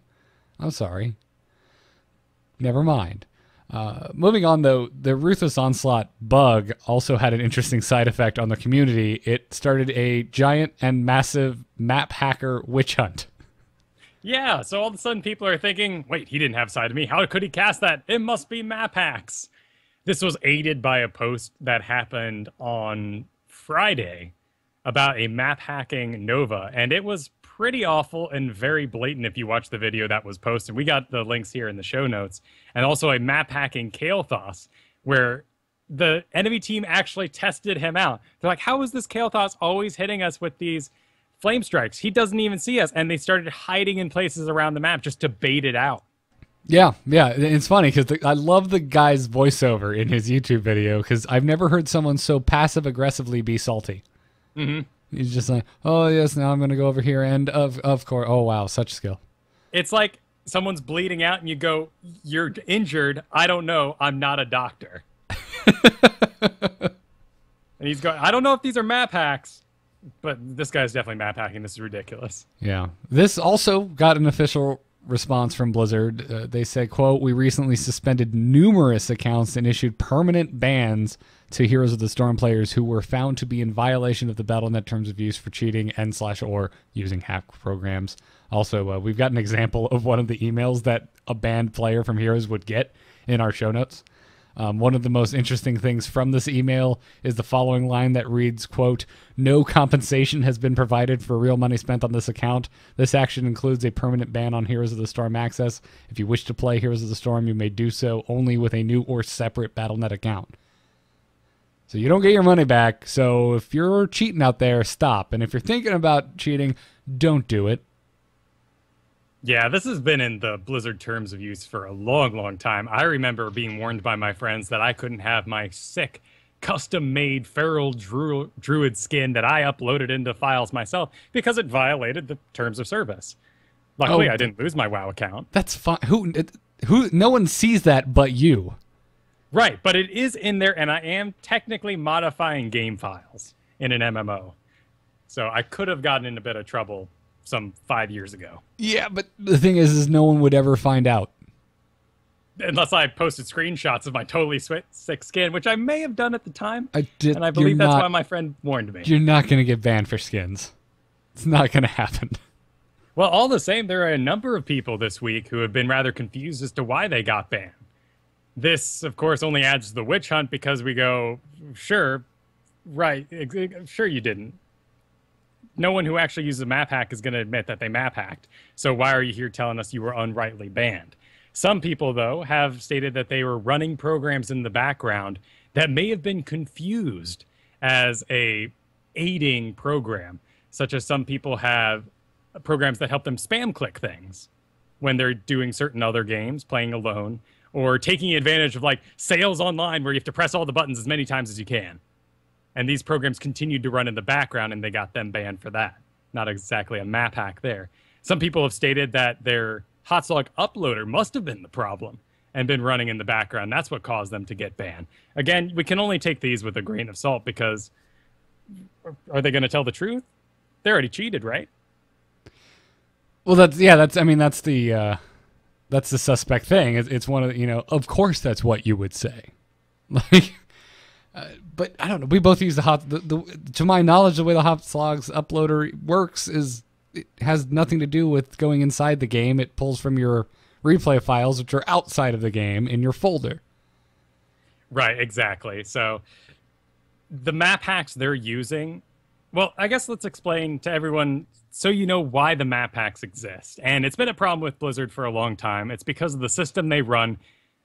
Never mind. Moving on, though, the Ruthless Onslaught bug also had an interesting side effect on the community. It started a giant and massive map hacker witch hunt. Yeah, so all of a sudden people are thinking, wait, he didn't have side of me. How could he cast that? It must be map hacks. This was aided by a post that happened on Friday about a map hacking Nova, and it was pretty awful and very blatant if you watch the video that was posted. We got the links here in the show notes. And also a map hacking Kael'thas, where the enemy team actually tested him out. They're like, how is this Kael'thas always hitting us with these flame strikes? He doesn't even see us. And they started hiding in places around the map just to bait it out. Yeah. It's funny because I love the guy's voiceover in his YouTube video because I've never heard someone so passive-aggressively be salty. Mm-hmm. He's just like, oh, yes, now I'm going to go over here. And of course, oh, wow, such skill. It's like someone's bleeding out and you go, you're injured. I don't know. I'm not a doctor. And he's going, I don't know if these are map hacks, but this guy's definitely map hacking. This is ridiculous. Yeah. This also got an official response from Blizzard. They said, quote, we recently suspended numerous accounts and issued permanent bans to Heroes of the Storm players who were found to be in violation of the Battle.net terms of use for cheating and/or using hack programs. Also, we've got an example of one of the emails that a banned player from Heroes would get in our show notes. One of the most interesting things from this email is the following line that reads, quote, no compensation has been provided for real money spent on this account. This action includes a permanent ban on Heroes of the Storm access. If you wish to play Heroes of the Storm, you may do so only with a new or separate Battle.net account. So you don't get your money back. So if you're cheating out there, stop. And if you're thinking about cheating, don't do it. Yeah, this has been in the Blizzard terms of use for a long, long time. I remember being warned by my friends that I couldn't have my sick, custom-made feral druid skin that I uploaded into files myself because it violated the terms of service. Luckily, I didn't lose my WoW account. That's fine. Who? No one sees that but you. Right, but it is in there, and I am technically modifying game files in an MMO. So I could have gotten in a bit of trouble some 5 years ago. Yeah, but the thing is no one would ever find out. Unless I posted screenshots of my totally sick skin, which I may have done at the time. And I believe that's why my friend warned me. You're not going to get banned for skins. It's not going to happen. Well, all the same, there are a number of people this week who have been rather confused as to why they got banned. This, of course, only adds to the witch hunt because we go, sure, right, sure you didn't. No one who actually uses a map hack is going to admit that they map hacked. So why are you here telling us you were unrightly banned? Some people, though, have stated that they were running programs in the background that may have been confused as a aiding program, such as some people have programs that help them spam click things when they're doing certain other games, playing alone, or taking advantage of like sales online where you have to press all the buttons as many times as you can. And these programs continued to run in the background, and they got them banned for that. Not exactly a map hack there. Some people have stated that their Hotslog uploader must have been the problem and been running in the background. That's what caused them to get banned. Again, we can only take these with a grain of salt because are they going to tell the truth? They already cheated, right? Well, that's the suspect thing. It's one of of course that's what you would say. Like. But I don't know. We both use to my knowledge, the way the Hotslog's uploader works is it has nothing to do with going inside the game. It pulls from your replay files, which are outside of the game, in your folder. Right, exactly. So the map hacks they're using, well, I guess let's explain to everyone so you know why the map hacks exist. And it's been a problem with Blizzard for a long time. It's because of the system they run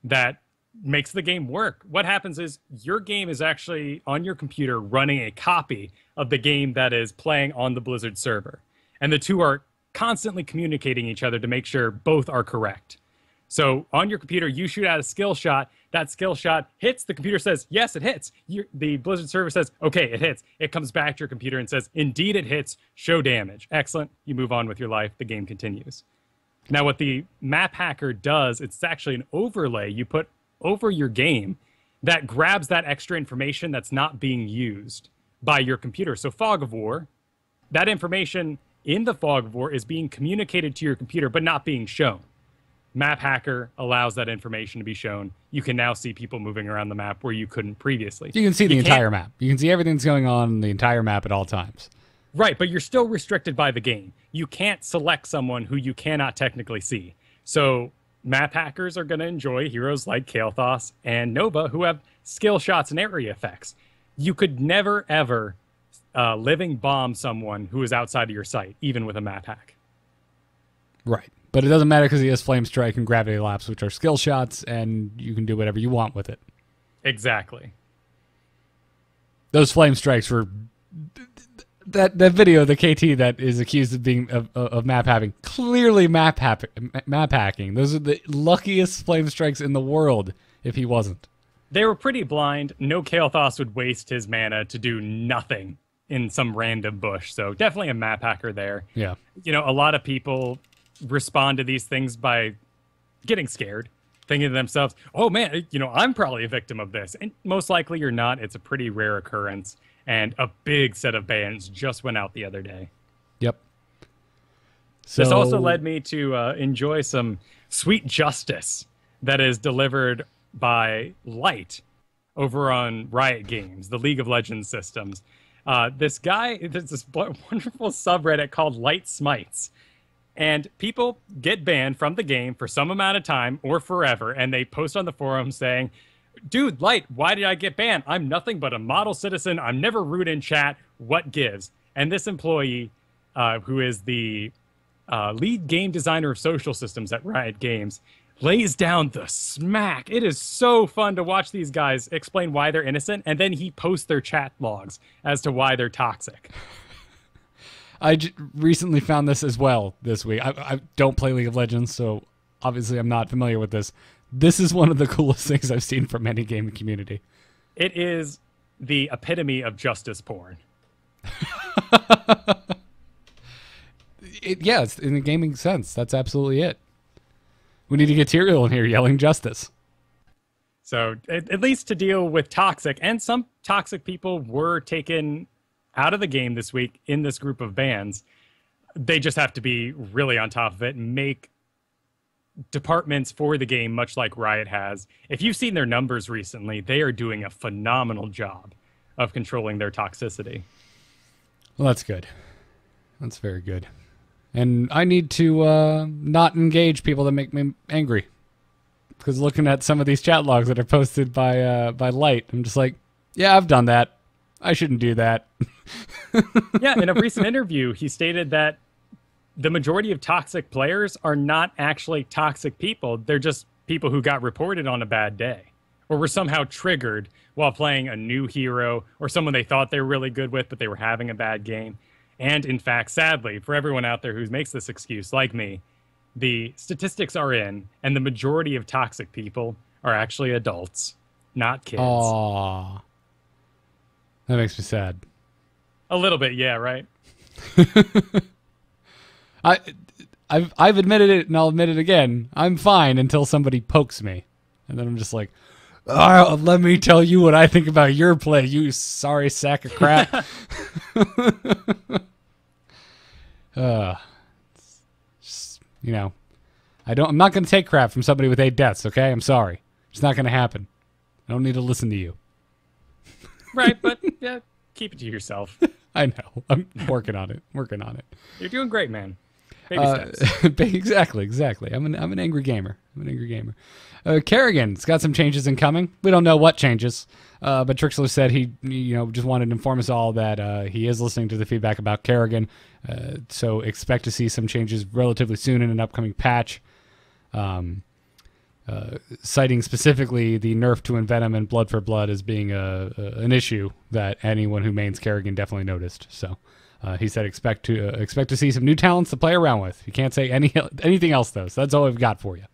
that makes the game work. What happens is your game is actually on your computer running a copy of the game that is playing on the Blizzard server. And the two are constantly communicating each other to make sure both are correct. So on your computer, you shoot out a skill shot. That skill shot hits. The computer says, yes, it hits. The Blizzard server says, okay, it hits. It comes back to your computer and says, indeed it hits. Show damage. Excellent. You move on with your life. The game continues. Now, what the map hacker does, it's actually an overlay you put over your game that grabs that extra information that's not being used by your computer. So Fog of War, that information in the Fog of War is being communicated to your computer but not being shown. Map Hacker allows that information to be shown. You can now see people moving around the map where you couldn't previously. You can see the entire map. You can see everything that's going on in the entire map at all times. Right, but you're still restricted by the game. You can't select someone who you cannot technically see. So map hackers are going to enjoy heroes like Kael'thas and Nova who have skill shots and area effects. You could never, ever living bomb someone who is outside of your sight, even with a map hack. Right. But it doesn't matter because he has Flame Strike and Gravity Lapse, which are skill shots, and you can do whatever you want with it. Exactly. Those flame strikes were that video of the KT that is accused of being of map hacking. Clearly map hacking. Those are the luckiest flame strikes in the world if he wasn't. They were pretty blind. No Kael'thas would waste his mana to do nothing in some random bush. So definitely a map hacker there. Yeah. You know, a lot of people respond to these things by getting scared, thinking to themselves, oh man, you know, I'm probably a victim of this. And most likely you're not. It's a pretty rare occurrence. And a big set of bans just went out the other day. Yep. So, this also led me to enjoy some sweet justice that is delivered by Light over on Riot Games, the League of Legends systems. This guy, there's this wonderful subreddit called Light Smites. And people get banned from the game for some amount of time or forever. And they post on the forum saying, dude, Light, why did I get banned? I'm nothing but a model citizen. I'm never rude in chat. What gives? And this employee, who is the lead game designer of social systems at Riot Games, lays down the smack. It is so fun to watch these guys explain why they're innocent, and then he posts their chat logs as to why they're toxic. I recently found this as well this week. I don't play League of Legends, so obviously I'm not familiar with this. This is one of the coolest things I've seen from any gaming community. It is the epitome of justice porn. Yeah, it's in the gaming sense. That's absolutely it. We need to get Tyrael in here yelling justice. So at least to deal with toxic, and some toxic people were taken out of the game this week in this group of bans. They just have to be really on top of it and make departments for the game, much like Riot has. If you've seen their numbers recently, they are doing a phenomenal job of controlling their toxicity. Well, that's good. That's very good. And I need to not engage people that make me angry. Because looking at some of these chat logs that are posted by Light, I'm just like, yeah, I've done that. I shouldn't do that. Yeah, in a recent interview, he stated that the majority of toxic players are not actually toxic people. They're just people who got reported on a bad day or were somehow triggered while playing a new hero or someone they thought they were really good with, but they were having a bad game. And in fact, sadly, for everyone out there who makes this excuse, like me, the statistics are in, and the majority of toxic people are actually adults, not kids. Aww. That makes me sad. A little bit, yeah, right? I've admitted it, and I'll admit it again. I'm fine until somebody pokes me. And then I'm just like, oh, let me tell you what I think about your play, you sorry sack of crap. You know, I'm not going to take crap from somebody with 8 deaths, okay? I'm sorry. It's not going to happen. I don't need to listen to you. Right, but yeah, keep it to yourself. I know. I'm working on it. You're doing great, man. Baby steps. Exactly. I'm an angry gamer. Kerrigan's got some changes incoming. We don't know what changes, but Trixler said he just wanted to inform us all that he is listening to the feedback about Kerrigan. So expect to see some changes relatively soon in an upcoming patch. Citing specifically the nerf to Envenom and Blood for Blood as being an issue that anyone who mains Kerrigan definitely noticed. So he said expect to see some new talents to play around with. You can't say anything else though. So that's all we've got for you.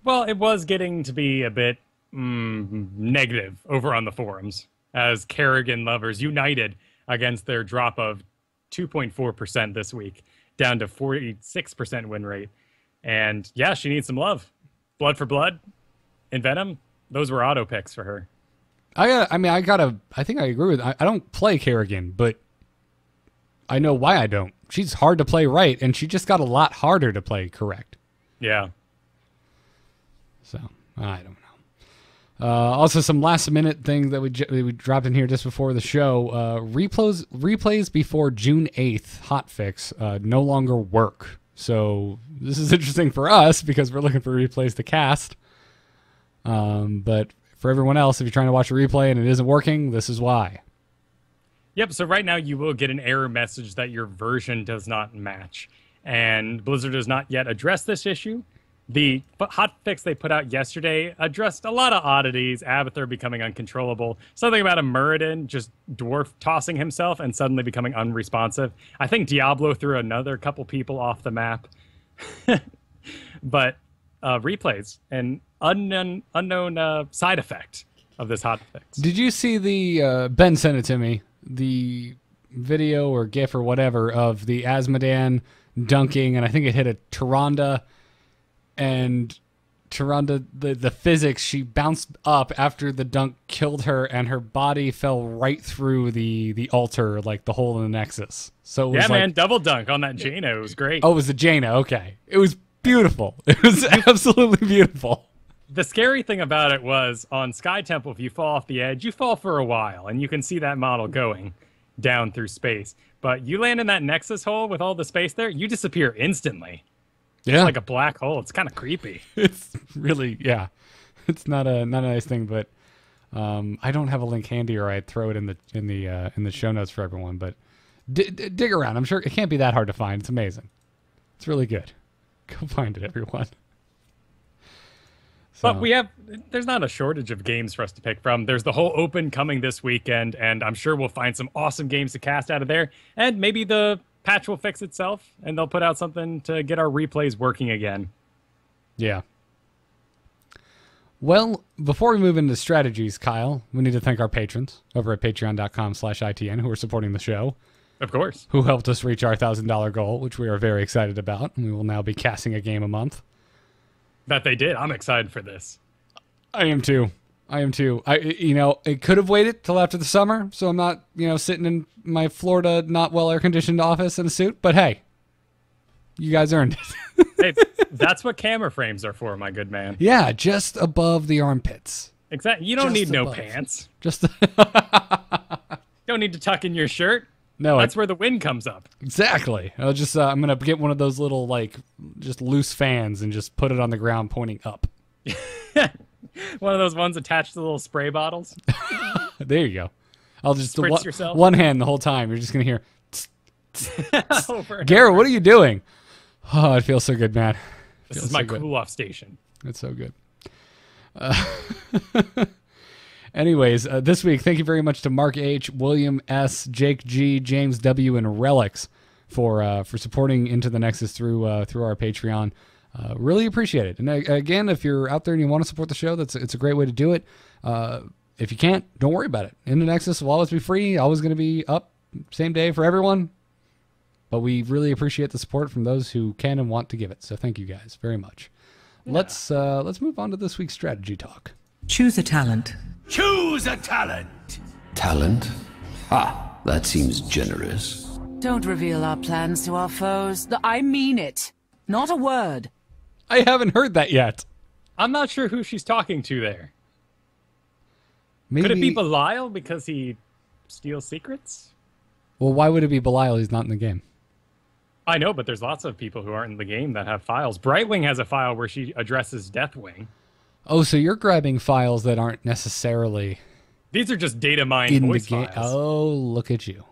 Well, it was getting to be a bit negative over on the forums as Kerrigan lovers united against their drop of 2.4% this week, down to 46% win rate. And yeah, she needs some love. Blood for Blood, Envenom, those were auto picks for her. I think I agree with. I don't play Kerrigan, but I know why I don't. She's hard to play right, and she just got a lot harder to play correct. Yeah. So I don't know. Also, some last minute thing that we dropped in here just before the show. Replays before June 8th hotfix no longer work. So this is interesting for us because we're looking for replays to cast. But for everyone else, if you're trying to watch a replay and it isn't working, this is why. Yep, so right now you will get an error message that your version does not match. And Blizzard has not yet addressed this issue. The hot fix they put out yesterday addressed a lot of oddities. Abathur becoming uncontrollable. Something about a Muradin just dwarf tossing himself and suddenly becoming unresponsive. I think Diablo threw another couple people off the map. But replays, an unknown side effect of this hot fix. Did you see the, Ben sent it to me, the video or GIF or whatever of the Asmodan dunking, and I think it hit a Tyrande, and Tyrande, the physics, she bounced up after the dunk killed her, and her body fell right through the altar, like the hole in the Nexus. So it was man, double dunk on that Jaina. It was great. Oh, it was the Jaina, okay. It was beautiful. It was absolutely beautiful. The scary thing about it was on Sky Temple, if you fall off the edge, you fall for a while, and you can see that model going down through space. But you land in that Nexus hole with all the space there, you disappear instantly. Yeah. It's like a black hole. It's kind of creepy. It's really, yeah. It's not a nice thing, but I don't have a link handy, or I'd throw it in the show notes for everyone. But dig around. I'm sure it can't be that hard to find. It's amazing. It's really good. Go find it, everyone. So. But there's not a shortage of games for us to pick from. There's the whole Open coming this weekend, and I'm sure we'll find some awesome games to cast out of there. And maybe the patch will fix itself, and they'll put out something to get our replays working again. Yeah. Well, before we move into strategies, Kyle, we need to thank our patrons over at patreon.com/ITN who are supporting the show. Of course. Who helped us reach our $1,000 goal, which we are very excited about. And we will now be casting a game a month. That they did. I'm excited for this. I am too. It could have waited till after the summer, so I'm not, sitting in my Florida, not well air-conditioned office in a suit. But hey, you guys earned it. Hey, that's what camera frames are for, my good man. Yeah, just above the armpits. Exactly. You don't Just need above. no pants. Just Don't need to tuck in your shirt. No, that's where the wind comes up. Exactly. I'm gonna get one of those little just loose fans and just put it on the ground pointing up. One of those ones attached to little spray bottles. There you go. I'll just Spritz yourself. One hand the whole time. You're just gonna hear. Over Garrett, what are you doing? Oh, it feels so good, man. This is my cool-off station. It's so good. Anyways, this week, thank you very much to Mark H., William S., Jake G., James W., and Relics for supporting Into the Nexus through our Patreon. Really appreciate it. And again, if you're out there and you want to support the show, it's a great way to do it. If you can't, don't worry about it. Into Nexus will always be free, always going to be up same day for everyone. But we really appreciate the support from those who can and want to give it. So thank you guys very much. Yeah. Let's move on to this week's strategy talk. Choose a talent. Choose a talent. Talent? Ah, that seems generous. Don't reveal our plans to our foes. I mean it. Not a word. I haven't heard that yet. I'm not sure who she's talking to there. Maybe... Could it be Belial because he steals secrets? Well, why would it be Belial? He's not in the game. I know, but there's lots of people who aren't in the game that have files. Brightwing has a file where she addresses Deathwing. Oh, so you're grabbing files that aren't necessarily... These are just data mined in voice the game. files. Oh, look at you.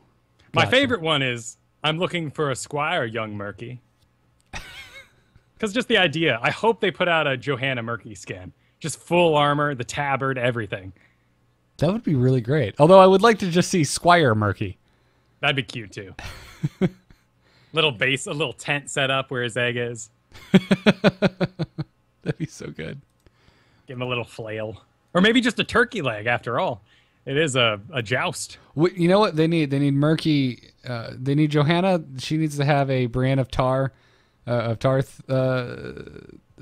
My Gotcha. favorite one is, I'm looking for a squire, young Murky. Because just the idea. I hope they put out a Johanna Murky skin. Just full armor, the tabard, everything. That would be really great. Although I would like to just see Squire Murky. That'd be cute, too. Little base, a little tent set up where his egg is. That'd be so good. Give him a little flail. Or maybe just a turkey leg, after all. It is a joust. You know what they need? They need Murky. They need Johanna. She needs to have a Brienne of Tarth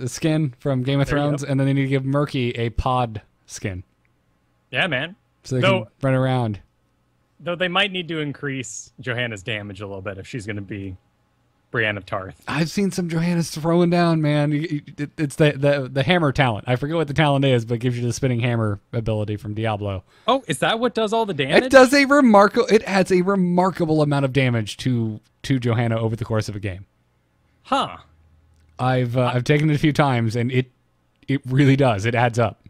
skin from Game of Thrones, and then they need to give Murky a pod skin. Yeah, man. So they can run around. Though they might need to increase Johanna's damage a little bit if she's going to be Brienne of Tarth. I've seen some Johannas throwing down, man. It's the hammer talent. I forget what the talent is, but it gives you the spinning hammer ability from Diablo. Oh, is that what does all the damage? It does it adds a remarkable amount of damage to Johanna over the course of a game. Huh. I've taken it a few times, and it really does. It adds up.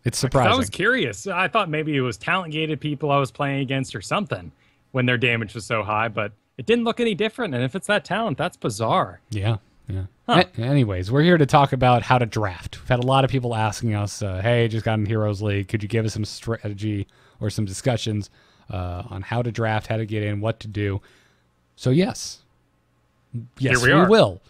It's surprising. I was curious. I thought maybe it was talent gated people I was playing against or something when their damage was so high, but it didn't look any different. And if it's that talent, that's bizarre. Yeah. Yeah. Anyways, we're here to talk about how to draft. We've had a lot of people asking us, hey, just got in Heroes League. Could you give us some strategy or some discussions on how to draft, how to get in, what to do? So, yes. Yes, Here we will.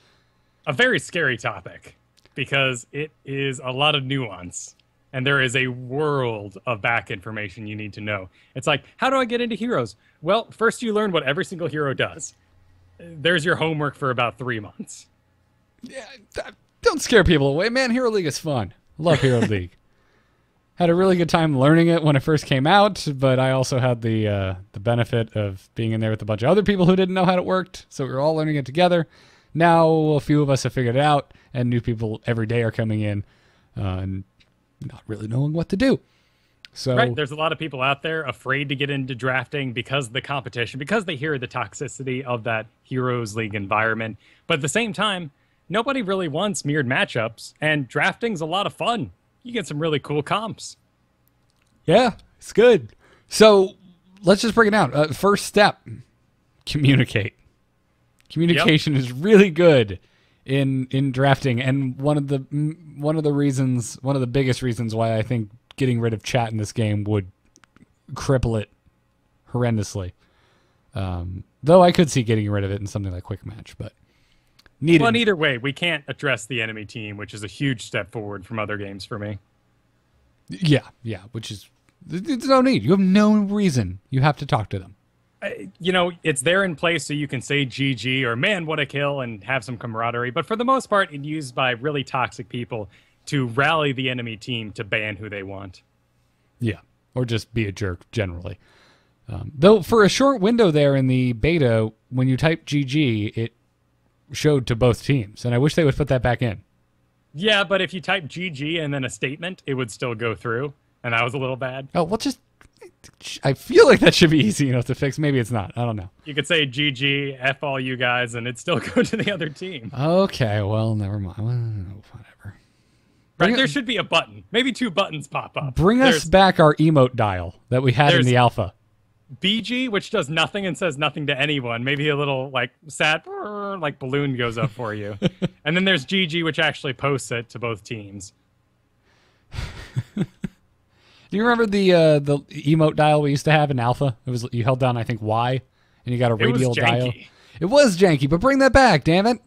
A very scary topic because it is a lot of nuance. And there is a world of back information you need to know. It's like, how do I get into Heroes? Well, first you learn what every single hero does. There's your homework for about 3 months. Yeah, don't scare people away, man. Hero League is fun. Love Hero League. Had a really good time learning it when it first came out, but I also had the benefit of being in there with a bunch of other people who didn't know how it worked, so we were all learning it together. Now a few of us have figured it out, and new people every day are coming in and not really knowing what to do. So right, there's a lot of people out there afraid to get into drafting because of the competition, because they hear the toxicity of that Heroes League environment. But at the same time, nobody really wants mirrored matchups, and drafting's a lot of fun. You get some really cool comps. Yeah, it's good. So let's just break it down. First step, communicate. Communication is really good in drafting, and one of the biggest reasons why I think getting rid of chat in this game would cripple it horrendously. Though I could see getting rid of it in something like Quick Match, but needed. Well, either way, we can't address the enemy team, which is a huge step forward from other games for me. Yeah, which is there's no need. You have no reason. You have to talk to them. You know, it's there in place so you can say GG or man, what a kill and have some camaraderie. But for the most part, it's used by really toxic people to rally the enemy team to ban who they want. Yeah, or just be a jerk generally. Though for a short window there in the beta, when you type GG, it showed to both teams. And I wish they would put that back in. Yeah, but if you type GG and then a statement, it would still go through. And that was a little bad. Oh, well, I feel like that should be easy enough to fix. Maybe it's not. I don't know. You could say GG, F all you guys, and it'd still go to the other team. Okay, well, never mind. Well, whatever. Right, there should be a button. Maybe 2 buttons pop up. Bring us back our emote dial that we had in the alpha. BG, which does nothing and says nothing to anyone. Maybe a little, like, sad, like, balloon goes up for you. And then there's GG, which actually posts it to both teams. Do you remember the emote dial we used to have in alpha? It was you held down, I think, Y, and you got a radial dial. It was janky, but bring that back, damn it.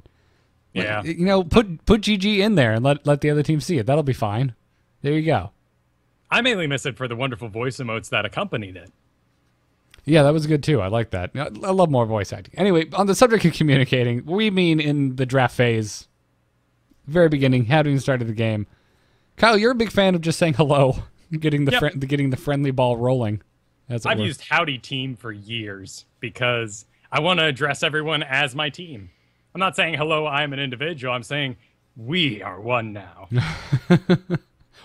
Yeah. You know, put GG in there and let the other team see it. That'll be fine. There you go. I mainly miss it for the wonderful voice emotes that accompanied it. Yeah, that was good too. I like that. I love more voice acting. Anyway, on the subject of communicating, we mean in the draft phase, very beginning, having started the game. Kyle, you're a big fan of just saying hello. Getting the friendly ball rolling. I've used Howdy Team for years because I want to address everyone as my team. I'm not saying hello, I'm an individual. I'm saying we are one now.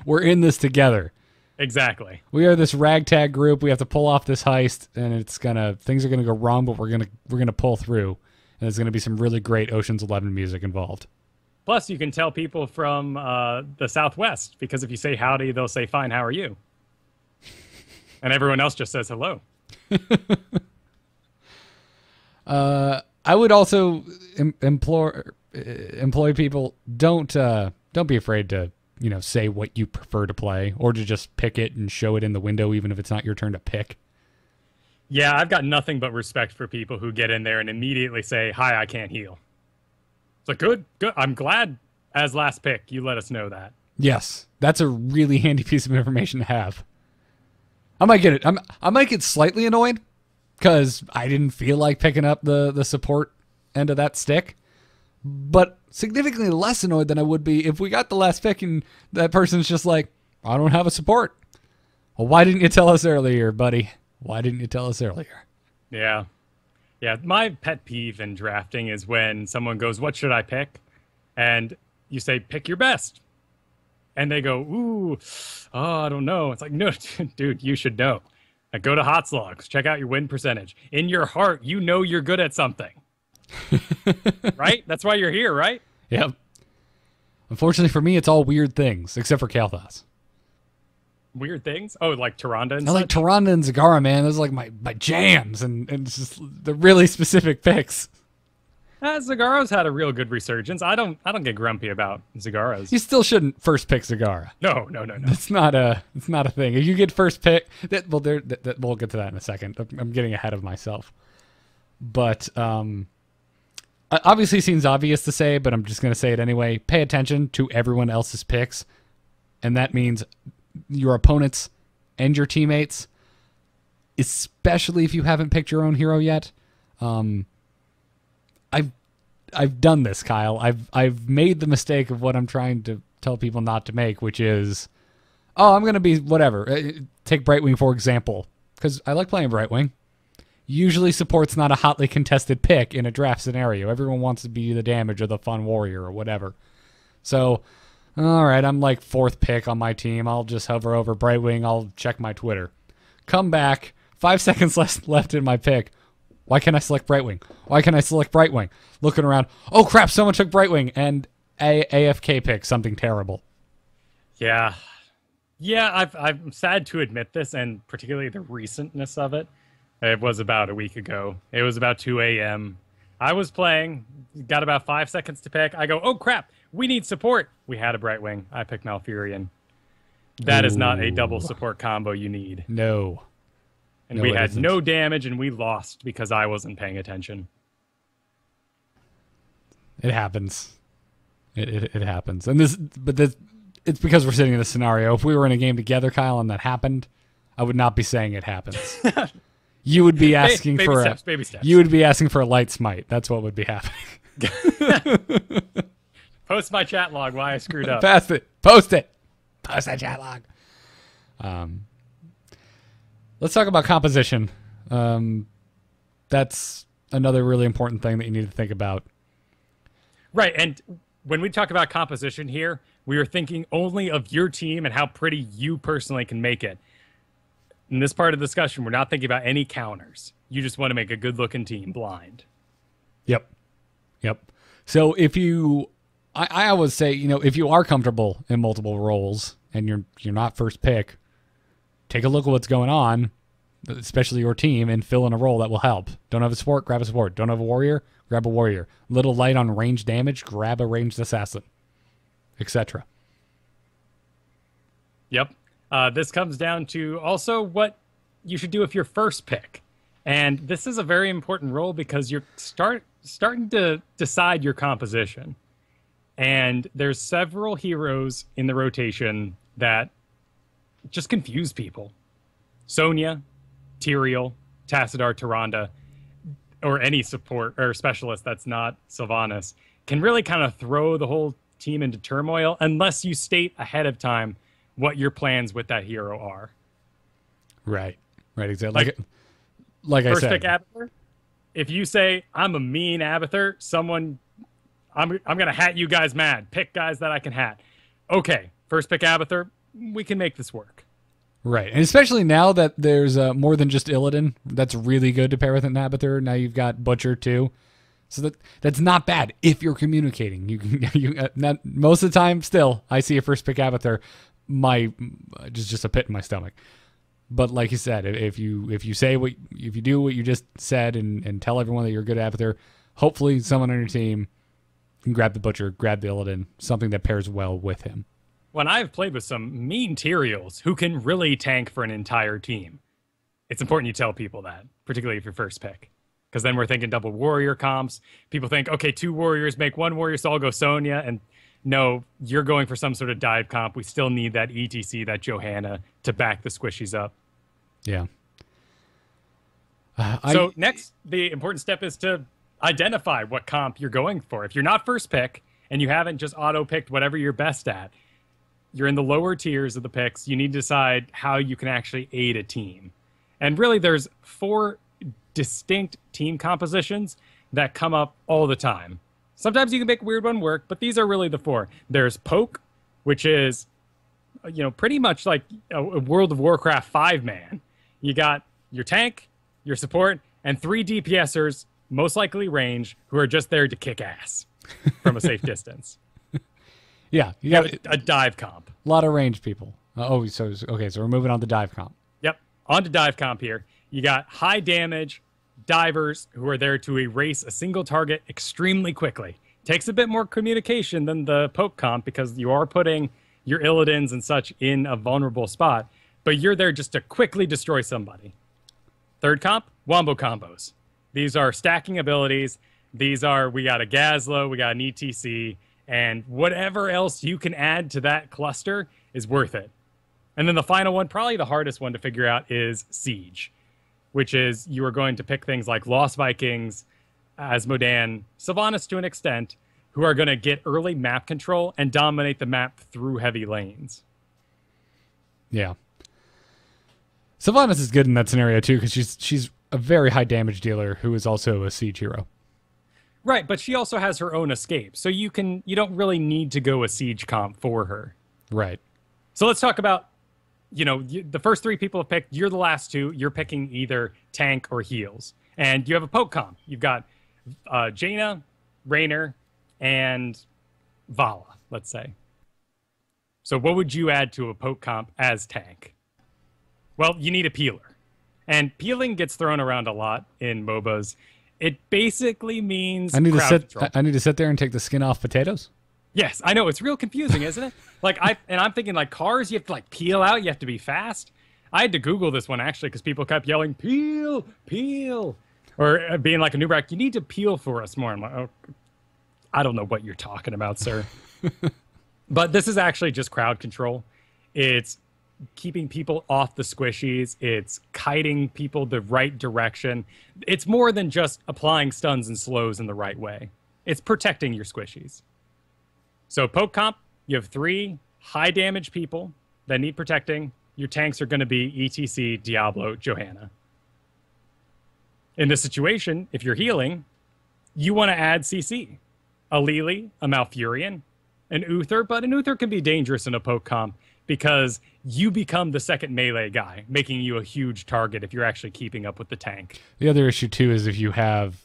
We're in this together. Exactly. We are this ragtag group. We have to pull off this heist, and things are gonna go wrong, but we're gonna pull through, and there's gonna be some really great Ocean's 11 music involved. Plus, you can tell people from the Southwest, because if you say howdy, they'll say, fine, how are you? And everyone else just says hello. I would also employ people, don't be afraid to, say what you prefer to play, or to just pick it and show it in the window, even if it's not your turn to pick. Yeah, I've got nothing but respect for people who get in there and immediately say, hi, I can't heal. It's like, good. I'm glad as last pick you let us know that. Yes, that's a really handy piece of information to have. I might get it. I might get slightly annoyed because I didn't feel like picking up the support end of that stick, but significantly less annoyed than I would be if we got the last pick and that person's just like, I don't have a support. Well, why didn't you tell us earlier, buddy? Why didn't you tell us earlier? Yeah. Yeah, my pet peeve in drafting is when someone goes, what should I pick? And you say, pick your best. And they go, I don't know. It's like, no, dude, you should know. Like, go to Hots Logs, check out your win percentage. In your heart, you know you're good at something. Right? That's why you're here, right? Yep. Unfortunately for me, it's all weird things, except for Kalthas. Weird things? Oh, like Tyrande and I like Tyrande and Zagara, man. Those are like my jams, and it's just the really specific picks. Zagaro's had a real good resurgence. I don't get grumpy about Zagaro's. You still shouldn't first pick Zagara. No. It's not a thing. If you get first pick, we'll get to that in a second. I'm getting ahead of myself. But obviously seems obvious to say, but I'm just going to say it anyway. Pay attention to everyone else's picks, and that means your opponents and your teammates, especially if you haven't picked your own hero yet. I've done this, Kyle. I've made the mistake of what I'm trying to tell people not to make, which is, I'm going to be whatever. Take Brightwing, for example, because I like playing Brightwing. Usually support's not a hotly contested pick in a draft scenario. Everyone wants to be the damage or the fun warrior or whatever. So, all right, I'm like 4th pick on my team. I'll just hover over Brightwing. I'll check my Twitter. Come back. 5 seconds left in my pick. Why can't I select Brightwing? Why can't I select Brightwing? Looking around. Oh, crap, someone took Brightwing. And AFK pick something terrible. Yeah. Yeah, I'm sad to admit this, and particularly the recentness of it. It was about a week ago. It was about 2 a.m. I was playing, got about 5 seconds to pick. I go, oh, crap, we need support. We had a Brightwing. I picked Malfurion. That is not a double support combo you need. No. And we had no damage, and we lost because I wasn't paying attention. It happens. It happens. And it's because we're sitting in this scenario. If we were in a game together, Kyle, and that happened, I would not be saying it happens. You would be asking baby steps. You would be asking for a light smite. That's what would be happening. Post my chat log why I screwed up. Post it. Post that chat log. Let's talk about composition. That's another really important thing that you need to think about. Right, and when we talk about composition here, we are thinking only of your team and how pretty you personally can make it. In this part of the discussion, we're not thinking about any counters. You just want to make a good-looking team blind. Yep. So if you, I always say, if you are comfortable in multiple roles and you're not first pick, take a look at what's going on, especially your team, and fill in a role that will help. Don't have a support, grab a support. Don't have a warrior, grab a warrior. Little light on ranged damage, grab a ranged assassin, etc. Yep. This comes down to also what you should do if you're first pick. And this is a very important role because you're starting to decide your composition. And there's several heroes in the rotation that just confuse people. Sonya, Tyrael, Tassadar, Tyrande, or any support or specialist that's not Sylvanas can really kind of throw the whole team into turmoil unless you state ahead of time what your plans with that hero are. Right, exactly. Like I said. First pick Abathur. If you say, I'm a mean Abathur, I'm going to hat you guys mad. Pick guys that I can hat. Okay, first pick Abathur, we can make this work. Right, and especially now that there's more than just Illidan, that's really good to pair with an Abathur. Now you've got Butcher too. So that's not bad if you're communicating. Most of the time, still, I see a first pick Abathur, just a pit in my stomach. But like you said, if you do what you just said and tell everyone that you're good at Abathur, hopefully someone on your team can grab the Butcher, grab the Illidan, something that pairs well with him. When I've played with some mean Tyraels who can really tank for an entire team, it's important you tell people that, particularly if you're first pick. Because then we're thinking double warrior comps. People think, okay, 2 warriors make 1 warrior, so I'll go Sonya. And no, you're going for some sort of dive comp. We still need that ETC, that Johanna, to back the squishies up. Yeah. So next, the important step is to identify what comp you're going for. If you're not first pick and you haven't just auto-picked whatever you're best at, you're in the lower tiers of the picks. You need to decide how you can actually aid a team. And really, there's 4 distinct team compositions that come up all the time. Sometimes you can make a weird one work, but these are really the 4. There's Poke, which is, pretty much like a World of Warcraft 5-man. You got your tank, your support, and 3 DPSers, most likely range, who are just there to kick ass from a safe distance. Yeah, you got a dive comp. A lot of range people. So we're moving on to dive comp. Yep, on to dive comp here. You got high damage, divers who are there to erase a single target extremely quickly. Takes a bit more communication than the poke comp because you are putting your Illidan's and such in a vulnerable spot, but you're there just to quickly destroy somebody. Third comp, Wombo combos. These are stacking abilities. These are, we got a Gazlo, we got an ETC, and whatever else you can add to that cluster is worth it. And then the final one, probably the hardest one to figure out, is Siege, which is you are going to pick things like Lost Vikings, Asmodan, Sylvanas to an extent, who are going to get early map control and dominate the map through heavy lanes. Yeah. Sylvanas is good in that scenario too because she's a very high damage dealer who is also a siege hero. Right, but she also has her own escape, so you don't really need to go a siege comp for her. Right. So let's talk about, the first three people have picked. You're the last two. You're picking either tank or heals, and you have a poke comp. You've got Jaina, Raynor, and Vala, let's say. So what would you add to a poke comp as tank? Well, you need a peeler. And peeling gets thrown around a lot in MOBAs. It basically means I need control. to sit there and take the skin off potatoes? Yes, I know. It's real confusing, isn't it? I'm thinking like cars, you have to peel out, you have to be fast. I had to Google this one actually because people kept yelling, peel, peel. Or being like a new rack, you need to peel for us more. I'm like, oh, I don't know what you're talking about, sir. But this is actually just crowd control. It's keeping people off the squishies. It's kiting people the right direction. It's more than just applying stuns and slows in the right way. It's protecting your squishies. So poke comp, you have 3 high damage people that need protecting. Your tanks are going to be ETC, Diablo, Johanna. In this situation, if you're healing, you want to add CC. A Lili, a Malfurion, an Uther, but an Uther can be dangerous in a poke comp because you become the second melee guy, making you a huge target if you're actually keeping up with the tank. The other issue, too, is if you have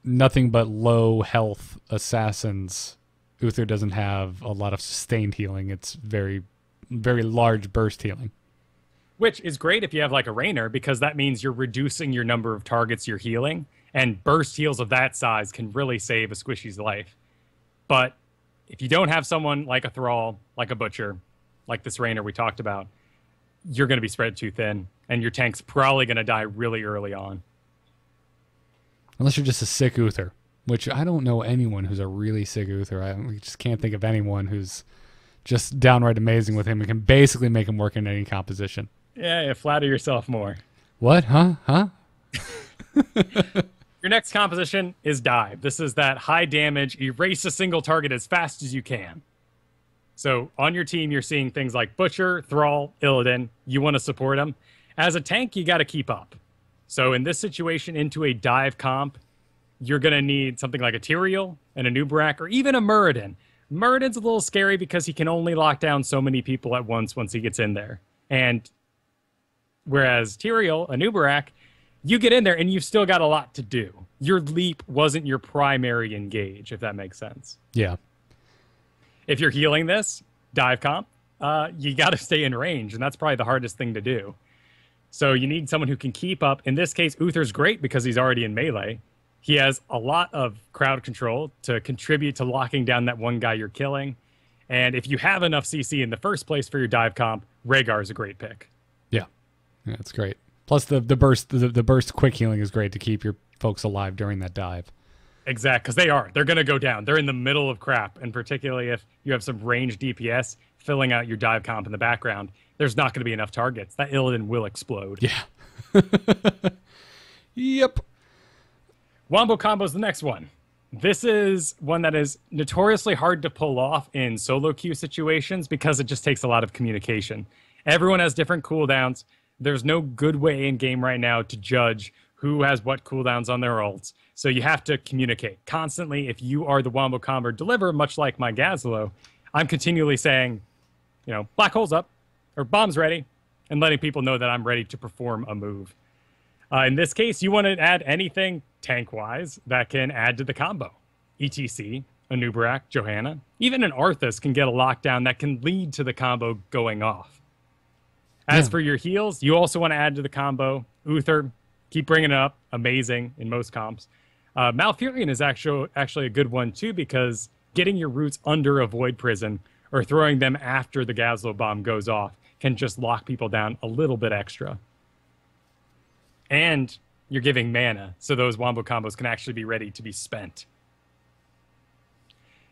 nothing but low health assassins, Uther doesn't have a lot of sustained healing. It's very, very large burst healing. Which is great if you have like a Raynor, because that means you're reducing your number of targets you're healing, and burst heals of that size can really save a squishy's life. But if you don't have someone like a Thrall, like a Butcher, like this Raynor we talked about, you're going to be spread too thin, and your tank's probably going to die really early on. Unless you're just a sick Uther, which I don't know anyone who's a really sick Uther. I just can't think of anyone who's just downright amazing with him and can basically make him work in any composition. Yeah, flatter yourself more. What? Huh? Your next composition is Dive. This is that high damage, erase a single target as fast as you can. So on your team, you're seeing things like Butcher, Thrall, Illidan. You want to support them. As a tank, you got to keep up. So in this situation, into a Dive comp, you're going to need something like a Tyrael and a Nubarak, or even a Muradin. Muradin's a little scary because he can only lock down so many people at once he gets in there. And whereas Tyrael, a Nubarak, you get in there and you've still got a lot to do. Your leap wasn't your primary engage, if that makes sense. Yeah. If you're healing this, Dive comp, you got to stay in range, and that's probably the hardest thing to do. So you need someone who can keep up. In this case, Uther's great because he's already in melee. He has a lot of crowd control to contribute to locking down that one guy you're killing. And if you have enough CC in the first place for your Dive comp, Rhaegar is a great pick. Yeah, it's great. Plus the burst quick healing is great to keep your folks alive during that dive. Exactly, because they're going to go down. They're in the middle of crap, and particularly if you have some ranged DPS filling out your Dive comp in the background, there's not going to be enough targets. That Illidan will explode. Yeah. Yep. Wombo combo is the next one. This is one that is notoriously hard to pull off in solo queue situations because it just takes a lot of communication. Everyone has different cooldowns. There's no good way in game right now to judge who has what cooldowns on their ults. So you have to communicate constantly. If you are the Wombo combo deliver, much like my Gazlo, I'm continually saying, black hole's up or bomb's ready, and letting people know that I'm ready to perform a move. In this case, you want to add anything tank-wise that can add to the combo. ETC, a Nubarak, Johanna, even an Arthas can get a lockdown that can lead to the combo going off. As for your heals, you also want to add to the combo Uther, Keep bringing it up. Amazing in most comps. Malfurion is actually a good one, too, because getting your roots under a Void Prison or throwing them after the Gazlo Bomb goes off can just lock people down a little bit extra. And you're giving mana, so those Wombo combos can actually be ready to be spent.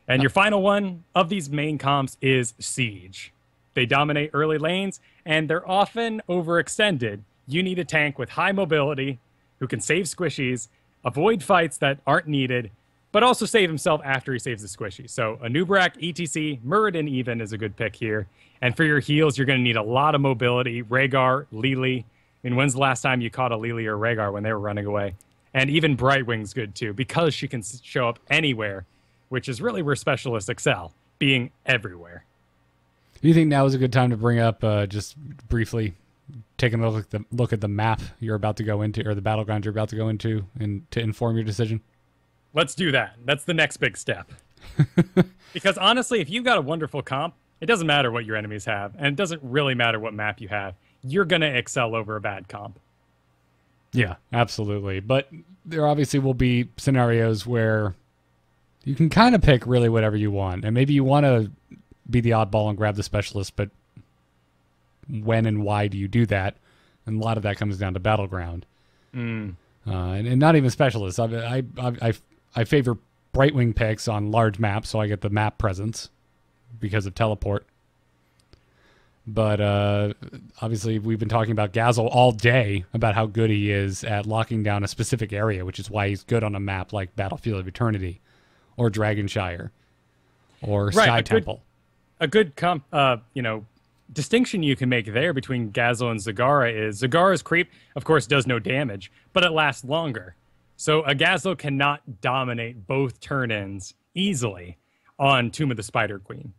And your final one of these main comps is Siege. They dominate early lanes, and they're often overextended. You need a tank with high mobility who can save squishies, avoid fights that aren't needed, but also save himself after he saves the squishy. So a Nubrak, ETC, Muradin even is a good pick here. And for your heals, you're going to need a lot of mobility. Rhaegar, Lili. I mean, when's the last time you caught a Lili or Rhaegar when they were running away? And even Brightwing's good too, because she can show up anywhere, which is really where specialists excel, being everywhere. Do you think now is a good time to bring up, just briefly, taking a look at the map you're about to go into, or the battleground you're about to go into, and to inform your decision? Let's do that. That's the next big step. Because honestly, if you've got a wonderful comp, it doesn't matter what your enemies have, and it doesn't really matter what map you have. You're going to excel over a bad comp. Yeah, absolutely. But there obviously will be scenarios where you can kind of pick really whatever you want. And maybe you want to be the oddball and grab the specialist, but when and why do you do that? And a lot of that comes down to battleground. And not even specialists. I favor Brightwing picks on large maps, so I get the map presence because of teleport. But obviously, we've been talking about Gazelle all day about how good he is at locking down a specific area, which is why he's good on a map like Battlefield of Eternity or Dragonshire or Sky Temple. A good distinction you can make there between Gazelle and Zagara is Zagara's creep, of course, does no damage, but it lasts longer. So a Gazelle cannot dominate both turn-ins easily on Tomb of the Spider Queen.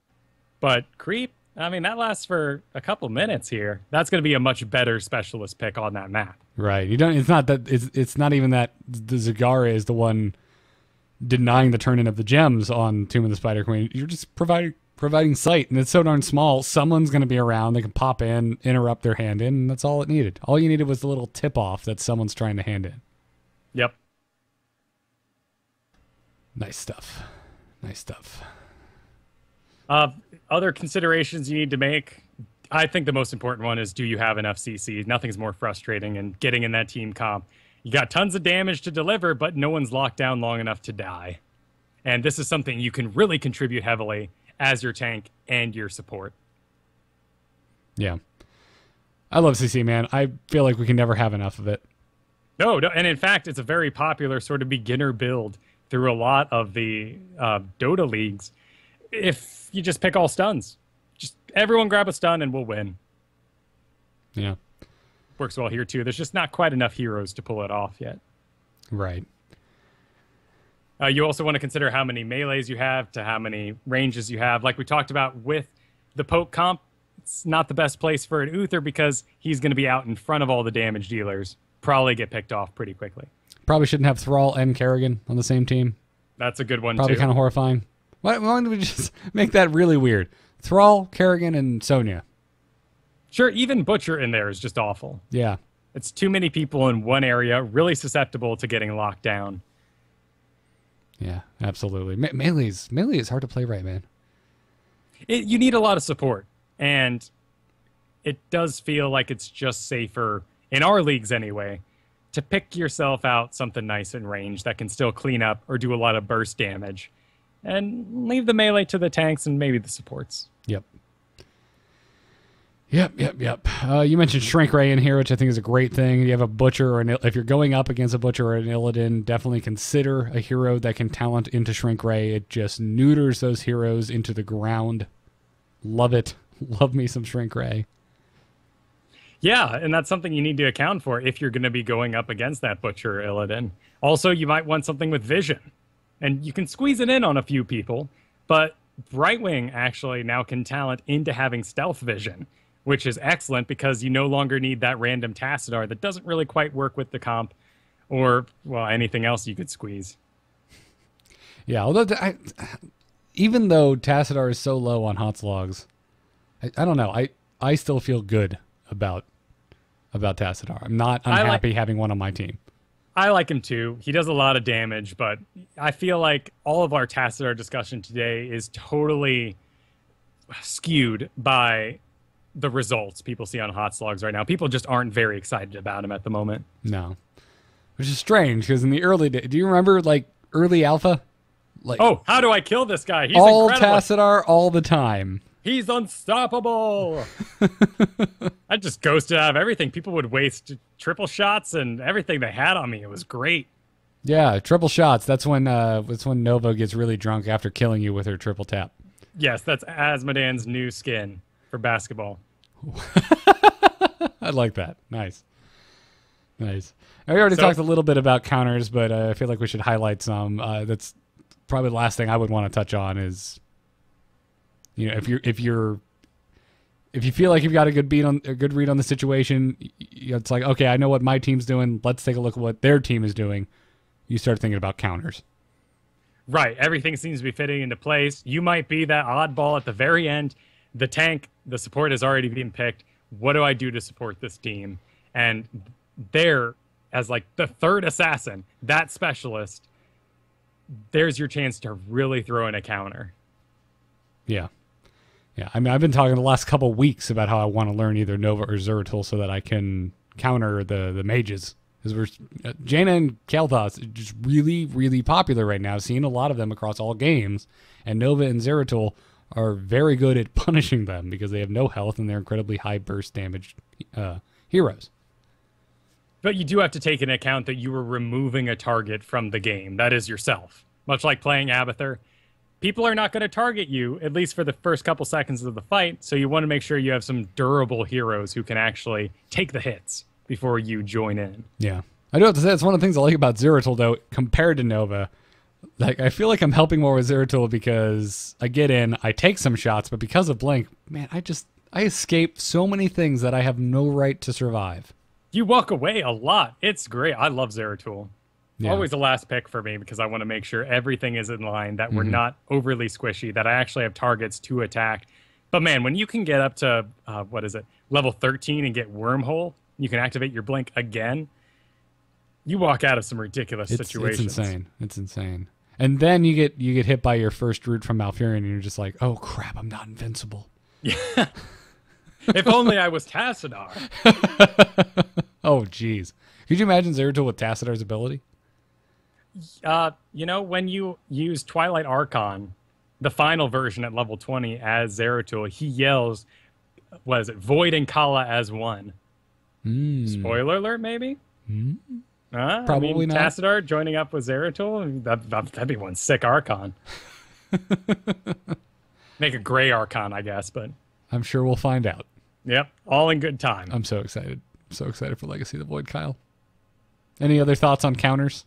But creep, I mean, that lasts for a couple minutes here. That's going to be a much better specialist pick on that map. Right. You don't. It's not that. It's not even that the Zagara is the one denying the turn-in of the gems on Tomb of the Spider Queen. You're just providing sight, and it's so darn small. Someone's going to be around. They can pop in, interrupt their hand in, and that's all it needed. All you needed was the little tip-off that someone's trying to hand in. Yep. Nice stuff. Nice stuff. Other considerations you need to make, I think the most important one is, do you have enough CC? Nothing's more frustrating in getting in that team comp. You got tons of damage to deliver, but no one's locked down long enough to die. And this is something you can really contribute heavily as your tank and your support. Yeah. I love CC, man. I feel like we can never have enough of it. No, and in fact, it's a very popular sort of beginner build through a lot of the Dota leagues. If you just pick all stuns, just everyone grab a stun and we'll win. Yeah. Works well here too. There's just not quite enough heroes to pull it off yet. Right. You also want to consider how many melees you have to how many ranges you have. Like we talked about with the poke comp, it's not the best place for an Uther because he's going to be out in front of all the damage dealers. Probably get picked off pretty quickly. Probably shouldn't have Thrall and Kerrigan on the same team. That's a good one, Probably too. kind of horrifying. Why don't we just make that really weird? Thrall, Kerrigan, and Sonya. Sure, even Butcher in there is just awful. Yeah. It's too many people in one area, really susceptible to getting locked down. Yeah, absolutely. Melee is hard to play right, man. You need a lot of support, and it does feel like it's just safer, in our leagues anyway, to pick yourself out something nice in range that can still clean up or do a lot of burst damage, and leave the melee to the tanks and maybe the supports. Yep. You mentioned Shrink Ray in here, which I think is a great thing. You have a Butcher, or if you're going up against a Butcher or an Illidan, definitely consider a hero that can talent into Shrink Ray. It just neuters those heroes into the ground. Love it. Love me some Shrink Ray. Yeah, and that's something you need to account for if you're going to be going up against that Butcher or Illidan. Also, you might want something with vision. And you can squeeze it in on a few people, but Brightwing actually now can talent into having stealth vision, which is excellent because you no longer need that random Tassadar that doesn't really quite work with the comp or, well, anything else you could squeeze. Yeah, although even though Tassadar is so low on HOTS logs, I don't know. I still feel good about about Tassadar. I'm not unhappy having one on my team. I like him too. He does a lot of damage, but I feel like all of our Tassadar discussion today is totally skewed by the results people see on Hot Slogs right now. People just aren't very excited about him at the moment. No. Which is strange, because in the early days, do you remember, like, early alpha? Like, oh, how do I kill this guy? He's all incredible. Tassadar all the time. He's unstoppable. I just ghosted out of everything. People would waste triple shots and everything they had on me. It was great. Yeah, triple shots. That's when Nova gets really drunk after killing you with her triple tap. Yes, that's Asmodan's new skin for basketball. I like that. Nice. Nice. We already talked a little bit about counters, but I feel like we should highlight some. That's probably the last thing I would want to touch on is, you know, if you feel like you've got a good read on the situation, it's like, okay, I know what my team's doing. Let's take a look at what their team is doing. You start thinking about counters. Right. Everything seems to be fitting into place. You might be that oddball at the very end. The tank, the support has already been picked. What do I do to support this team? And there, as like the third assassin, that specialist, there's your chance to really throw in a counter. Yeah. Yeah. I mean, I've been talking the last couple of weeks about how I want to learn either Nova or Zeratul so that I can counter the mages. Because Jaina and Kalthas are just really, really popular right now. Seeing a lot of them across all games. And Nova and Zeratul are very good at punishing them because they have no health and they're incredibly high burst damage heroes. But you do have to take into account that you are removing a target from the game. That is yourself. Much like playing Abathur. People are not going to target you, at least for the first couple seconds of the fight, so you want to make sure you have some durable heroes who can actually take the hits before you join in. Yeah. I do have to say, that's one of the things I like about Zeratul, though, compared to Nova. Like, I feel like I'm helping more with Zeratul because I get in, I take some shots, but because of Blink, man, I escape so many things that I have no right to survive. You walk away a lot. It's great. I love Zeratul. Yeah. Always the last pick for me because I want to make sure everything is in line, that we're not overly squishy, that I actually have targets to attack. But man, when you can get up to, level 13 and get Wormhole, you can activate your Blink again, you walk out of some ridiculous situations. It's insane. It's insane. And then you get hit by your first root from Malfurion and you're just like, oh crap, I'm not invincible. Yeah. If only I was Tassadar. Oh, jeez. Could you imagine Zeratul with Tassadar's ability? When you use Twilight Archon, the final version at level 20 as Zeratul, he yells, what is it, Void and Kala as one. Spoiler alert, maybe? Probably not. Tassadar joining up with Zeratul, that'd be one sick Archon. Make a gray Archon, I guess, but... I'm sure we'll find out. Yep, all in good time. I'm so excited. So excited for Legacy of the Void, Kyle. Any other thoughts on counters?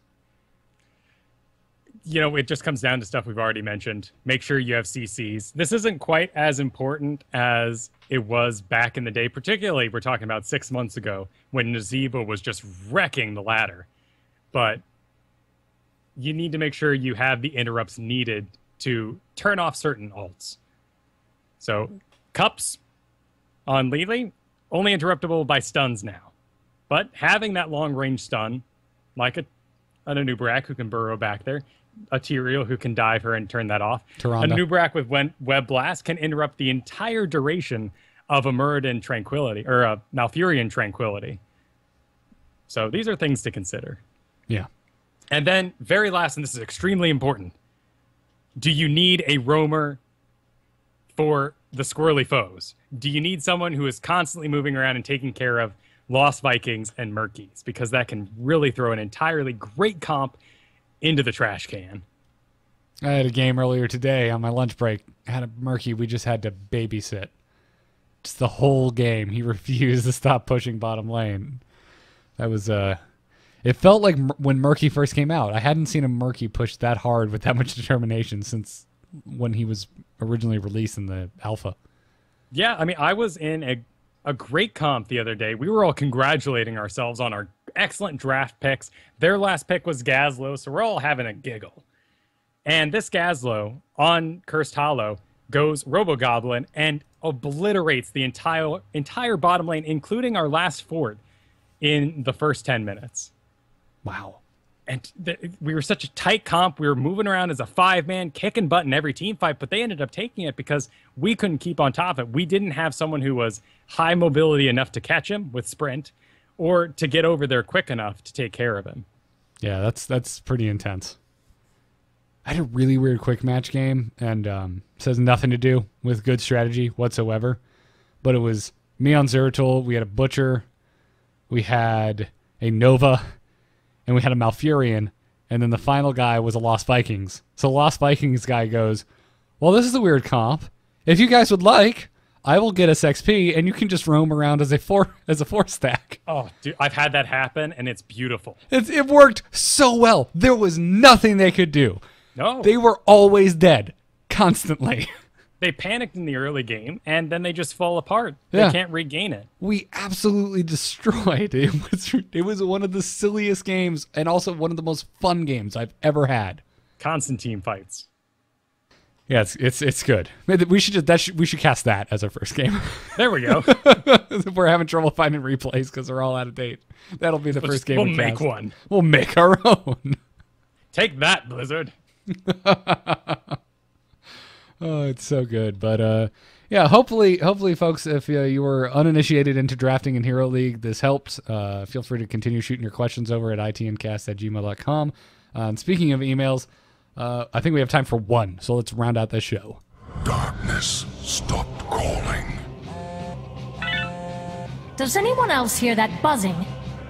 It just comes down to stuff we've already mentioned. Make sure you have CCs. This isn't quite as important as it was back in the day, particularly we're talking about 6 months ago when Nazeeba was just wrecking the ladder. But you need to make sure you have the interrupts needed to turn off certain ults. So, Cups on Lili, only interruptible by stuns now. But having that long-range stun, like an Anub'arak who can burrow back there, a Tyrael who can dive her and turn that off. Tyrande. Anub'arak with Web Blast can interrupt the entire duration of a Muradin Tranquility, or a Malfurion Tranquility. So these are things to consider. Yeah. And then, very last, and this is extremely important, do you need a roamer for the squirrely foes? Do you need someone who is constantly moving around and taking care of Lost Vikings and Murkies? Because that can really throw an entirely great comp into the trash can. I had a game earlier today on my lunch break. I had a Murky we just had to babysit. Just the whole game. He refused to stop pushing bottom lane. That was, it felt like when Murky first came out. I hadn't seen a Murky push that hard with that much determination since when he was originally released in the alpha. Yeah, I mean, I was in a great comp the other day. We were all congratulating ourselves on our excellent draft picks. Their last pick was Gazlo, so we're all having a giggle. And this Gazlo on Cursed Hollow goes Robo-Goblin and obliterates the entire bottom lane, including our last fort. in the first 10 minutes. Wow. And we were such a tight comp. We were moving around as a 5-man, kicking butt in every team fight, but they ended up taking it because we couldn't keep on top of it. We didn't have someone who was high mobility enough to catch him with sprint or to get over there quick enough to take care of him. Yeah, that's pretty intense. I had a really weird quick match game, and this has nothing to do with good strategy whatsoever, but it was me on Zeratul. We had a Butcher, we had a Nova, and we had a Malfurion, and then the final guy was a Lost Vikings. So the Lost Vikings guy goes, well, this is a weird comp. If you guys would like, I will get us XP, and you can just roam around as a four stack. Oh, dude, I've had that happen, and it's beautiful. It worked so well. There was nothing they could do. No. They were always dead, constantly. They panicked in the early game, and then they just fall apart. Yeah. They can't regain it. We absolutely destroyed. It was one of the silliest games, and also one of the most fun games I've ever had. Constant team fights. Yeah, it's good. We should cast that as our first game. There we go. We're having trouble finding replays because they're all out of date. That'll be the first game. We'll make one. We'll make our own. Take that, Blizzard. Oh, it's so good. But yeah, hopefully, folks, if you were uninitiated into drafting in Hero League, this helped. Feel free to continue shooting your questions over at itncast@gmail.com. And speaking of emails, I think we have time for one, so let's round out the show. Darkness stopped calling. Does anyone else hear that buzzing?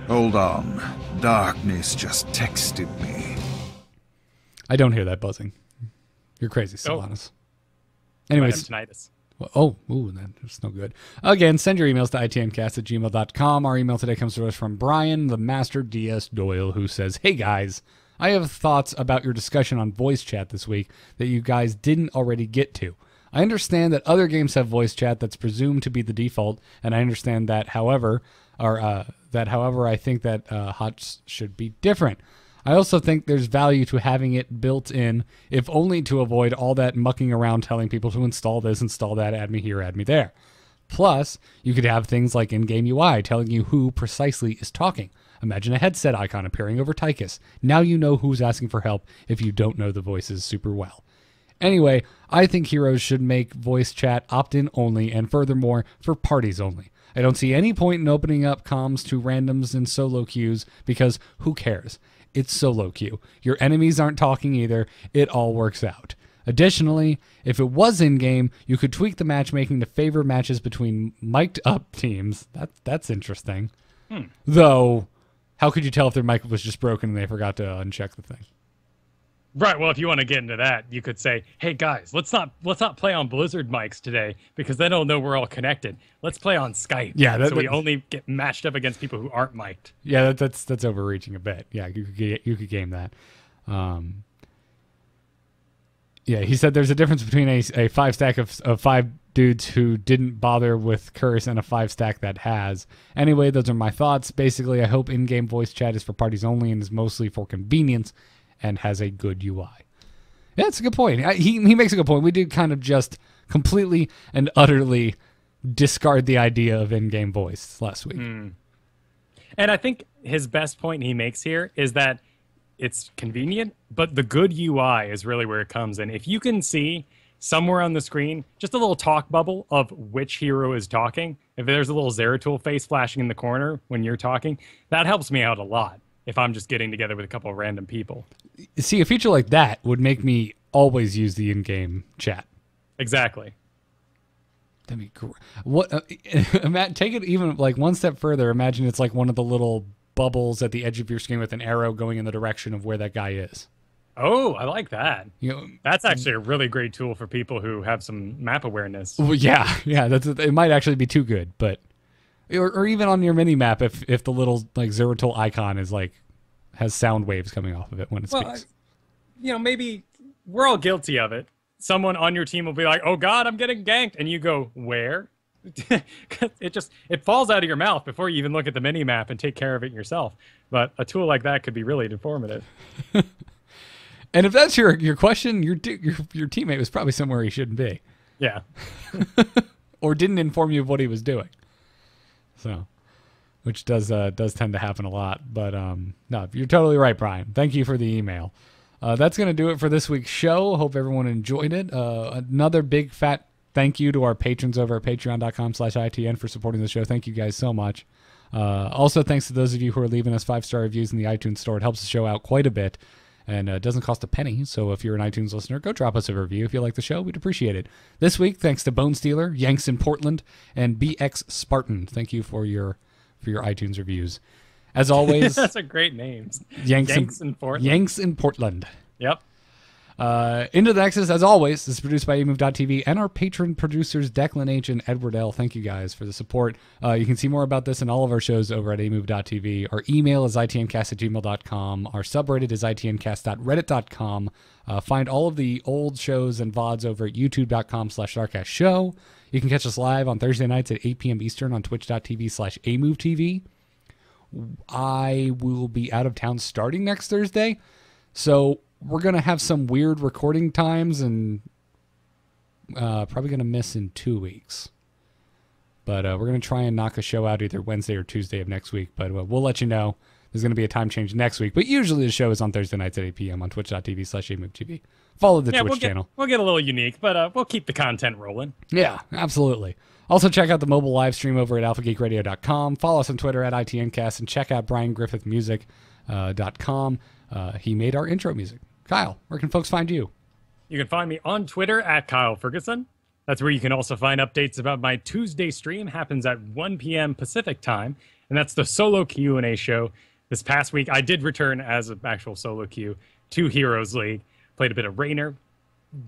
Hold on. Darkness just texted me. I don't hear that buzzing. You're crazy, Sylvanas. Anyways. Tinnitus. That's no good. Again, send your emails to itncast@gmail.com. Our email today comes to us from Brian, the Master DS Doyle, who says, hey guys, I have thoughts about your discussion on voice chat this week that you guys didn't already get to. I understand that other games have voice chat that's presumed to be the default, and I understand that, however, I think that HOTS should be different. I also think there's value to having it built in, if only to avoid all that mucking around telling people to install this, install that, add me here, add me there. Plus, you could have things like in-game UI telling you who precisely is talking. Imagine a headset icon appearing over Tychus. Now you know who's asking for help if you don't know the voices super well. Anyway, I think Heroes should make voice chat opt-in only, and furthermore, for parties only. I don't see any point in opening up comms to randoms in solo queues because who cares? It's solo queue. Your enemies aren't talking either. It all works out. Additionally, if it was in-game, you could tweak the matchmaking to favor matches between mic'd up teams. That's interesting. Though, how could you tell if their mic was just broken and they forgot to uncheck the thing? Right. Well, if you want to get into that, you could say, "Hey guys, let's not play on Blizzard mics today because then they'll know we're all connected. Let's play on Skype. Yeah, so we only get matched up against people who aren't mic'd." Yeah, that's overreaching a bit. Yeah, you could game that. Yeah, he said there's a difference between a 5-stack of 5 dudes who didn't bother with Curse and a 5-stack that has. Anyway, those are my thoughts. Basically, I hope in-game voice chat is for parties only and is mostly for convenience and has a good UI. Yeah, that's a good point. He makes a good point. We did kind of just completely and utterly discard the idea of in-game voice last week. And I think his best point he makes here is that it's convenient, but the good UI is really where it comes in. If you can see somewhere on the screen just a little talk bubble of which hero is talking, if there's a little Zeratul face flashing in the corner when you're talking, that helps me out a lot if I'm just getting together with a couple of random people. See, a feature like that would make me always use the in-game chat. Exactly. That'd be great. What? Take it even like one step further. Imagine it's like one of the little bubbles at the edge of your screen with an arrow going in the direction of where that guy is. Oh, I like that. You know, that's actually a really great tool for people who have some map awareness. Well, yeah. It might actually be too good, but or even on your mini map, if the little like Zeratul icon is like has sound waves coming off of it when it speaks. Maybe we're all guilty of it. Someone on your team will be like, "Oh God, I'm getting ganked," and you go, "Where?" it falls out of your mouth before you even look at the mini map and take care of it yourself. But a tool like that could be really informative. And if that's your question, your teammate was probably somewhere he shouldn't be. Yeah. Or didn't inform you of what he was doing. So, which does tend to happen a lot. But no, you're totally right, Brian. Thank you for the email. That's going to do it for this week's show. Hope everyone enjoyed it. Another big fat thank you to our patrons over at patreon.com/ITN for supporting the show. Thank you guys so much. Also, thanks to those of you who are leaving us 5-star reviews in the iTunes store. It helps the show out quite a bit, and it doesn't cost a penny. So if you're an iTunes listener, go drop us a review. If you like the show, we'd appreciate it. This week, thanks to Bone Stealer, Yanks in Portland, and BX Spartan. Thank you for your iTunes reviews. As always, that's a great names. Yanks in Portland. Yanks in Portland. Yep. Into the Nexus, as always, this is produced by amove.tv and our patron producers Declan H. and Edward L. Thank you guys for the support. You can see more about this and all of our shows over at amove.tv. Our email is itncast@gmail.com. Our subreddit is itncast.reddit.com. Find all of the old shows and VODs over at youtube.com/StarcastShow. You can catch us live on Thursday nights at 8 p.m. Eastern on twitch.tv/amovetv. I will be out of town starting next Thursday, so we're going to have some weird recording times and probably going to miss in 2 weeks. But we're going to try and knock a show out either Wednesday or Tuesday of next week. But we'll let you know. There's going to be a time change next week. But usually the show is on Thursday nights at 8 p.m. on twitch.tv/amovetv. Follow the Twitch channel. We'll get a little unique, but we'll keep the content rolling. Yeah, absolutely. Also, check out the mobile live stream over at alphageekradio.com. Follow us on Twitter at ITNcast, and check out briangriffithmusic.com. He made our intro music. Kyle, where can folks find you? You can find me on Twitter at Kyle Ferguson. That's where you can also find updates about my Tuesday stream. Happens at 1 p.m. Pacific time, and that's the solo Q&A show. This past week, I did return as an actual solo queue to Heroes League. Played a bit of Rainer,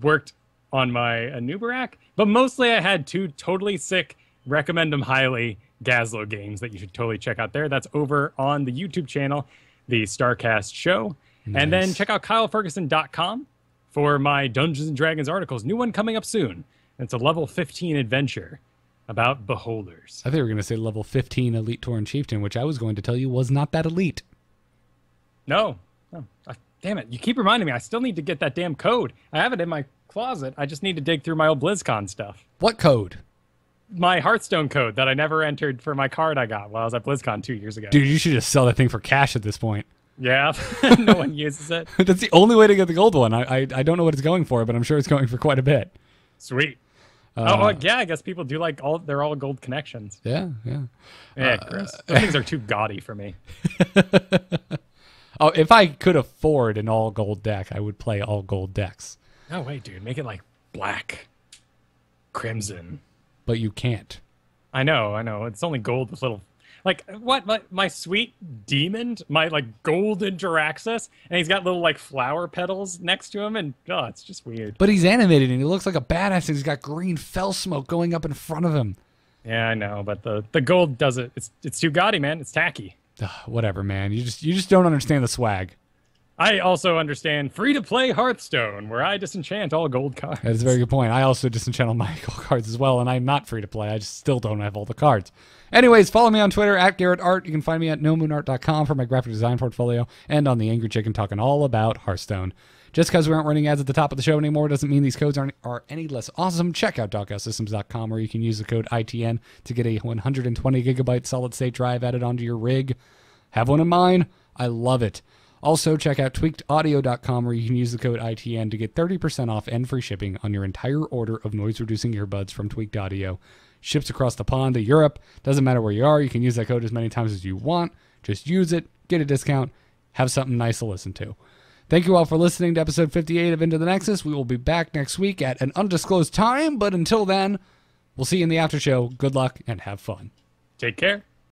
worked on my Anubarak, but mostly I had 2 totally sick, recommend them highly, Gazlo games that you should totally check out there. That's over on the YouTube channel, the Starcast Show. Nice. And then check out KyleFerguson.com for my Dungeons & Dragons articles. New one coming up soon. It's a level 15 adventure about beholders. I think we were going to say level 15 Elite Tauren Chieftain, which I was going to tell you was not that elite. No. Damn it. You keep reminding me. I still need to get that damn code. I have it in my closet. I just need to dig through my old BlizzCon stuff. What code? My Hearthstone code that I never entered for my card I got while I was at BlizzCon 2 years ago. Dude, you should just sell that thing for cash at this point. Yeah, no one uses it. That's the only way to get the gold one. I don't know what it's going for, but I'm sure it's going for quite a bit. Sweet. Yeah, I guess people do like they're all gold connections. Yeah. Yeah, Chris. Those things are too gaudy for me. Oh, if I could afford an all gold deck, I would play all gold decks. No way, dude. Make it like black, crimson. But you can't. I know. It's only gold with little. Like, what? My sweet demon, my, like, golden Jiraxis, and he's got little, like, flower petals next to him, and, oh, it's just weird. But he's animated, and he looks like a badass, and he's got green fell smoke going up in front of him. Yeah, I know, but the gold does it. It's too gaudy, man. It's tacky. Whatever, man. You just don't understand the swag. I also understand free-to-play Hearthstone, where I disenchant all gold cards. That's a very good point. I also disenchant all my gold cards as well, and I'm not free-to-play. I just still don't have all the cards. Anyways, follow me on Twitter at GarrettArt. You can find me at nomoonart.com for my graphic design portfolio, and on the Angry Chicken talking all about Hearthstone. Just because we aren't running ads at the top of the show anymore doesn't mean these codes are any less awesome. Check out DogHouseSystems.com, where you can use the code ITN to get a 120 gigabyte solid-state drive added onto your rig. Have one of mine. I love it. Also, check out tweakedaudio.com, where you can use the code ITN to get 30% off and free shipping on your entire order of noise-reducing earbuds from Tweaked Audio. Ships across the pond to Europe. Doesn't matter where you are. You can use that code as many times as you want. Just use it, get a discount, have something nice to listen to. Thank you all for listening to episode 58 of Into the Nexus. We will be back next week at an undisclosed time, but until then, we'll see you in the after show. Good luck and have fun. Take care.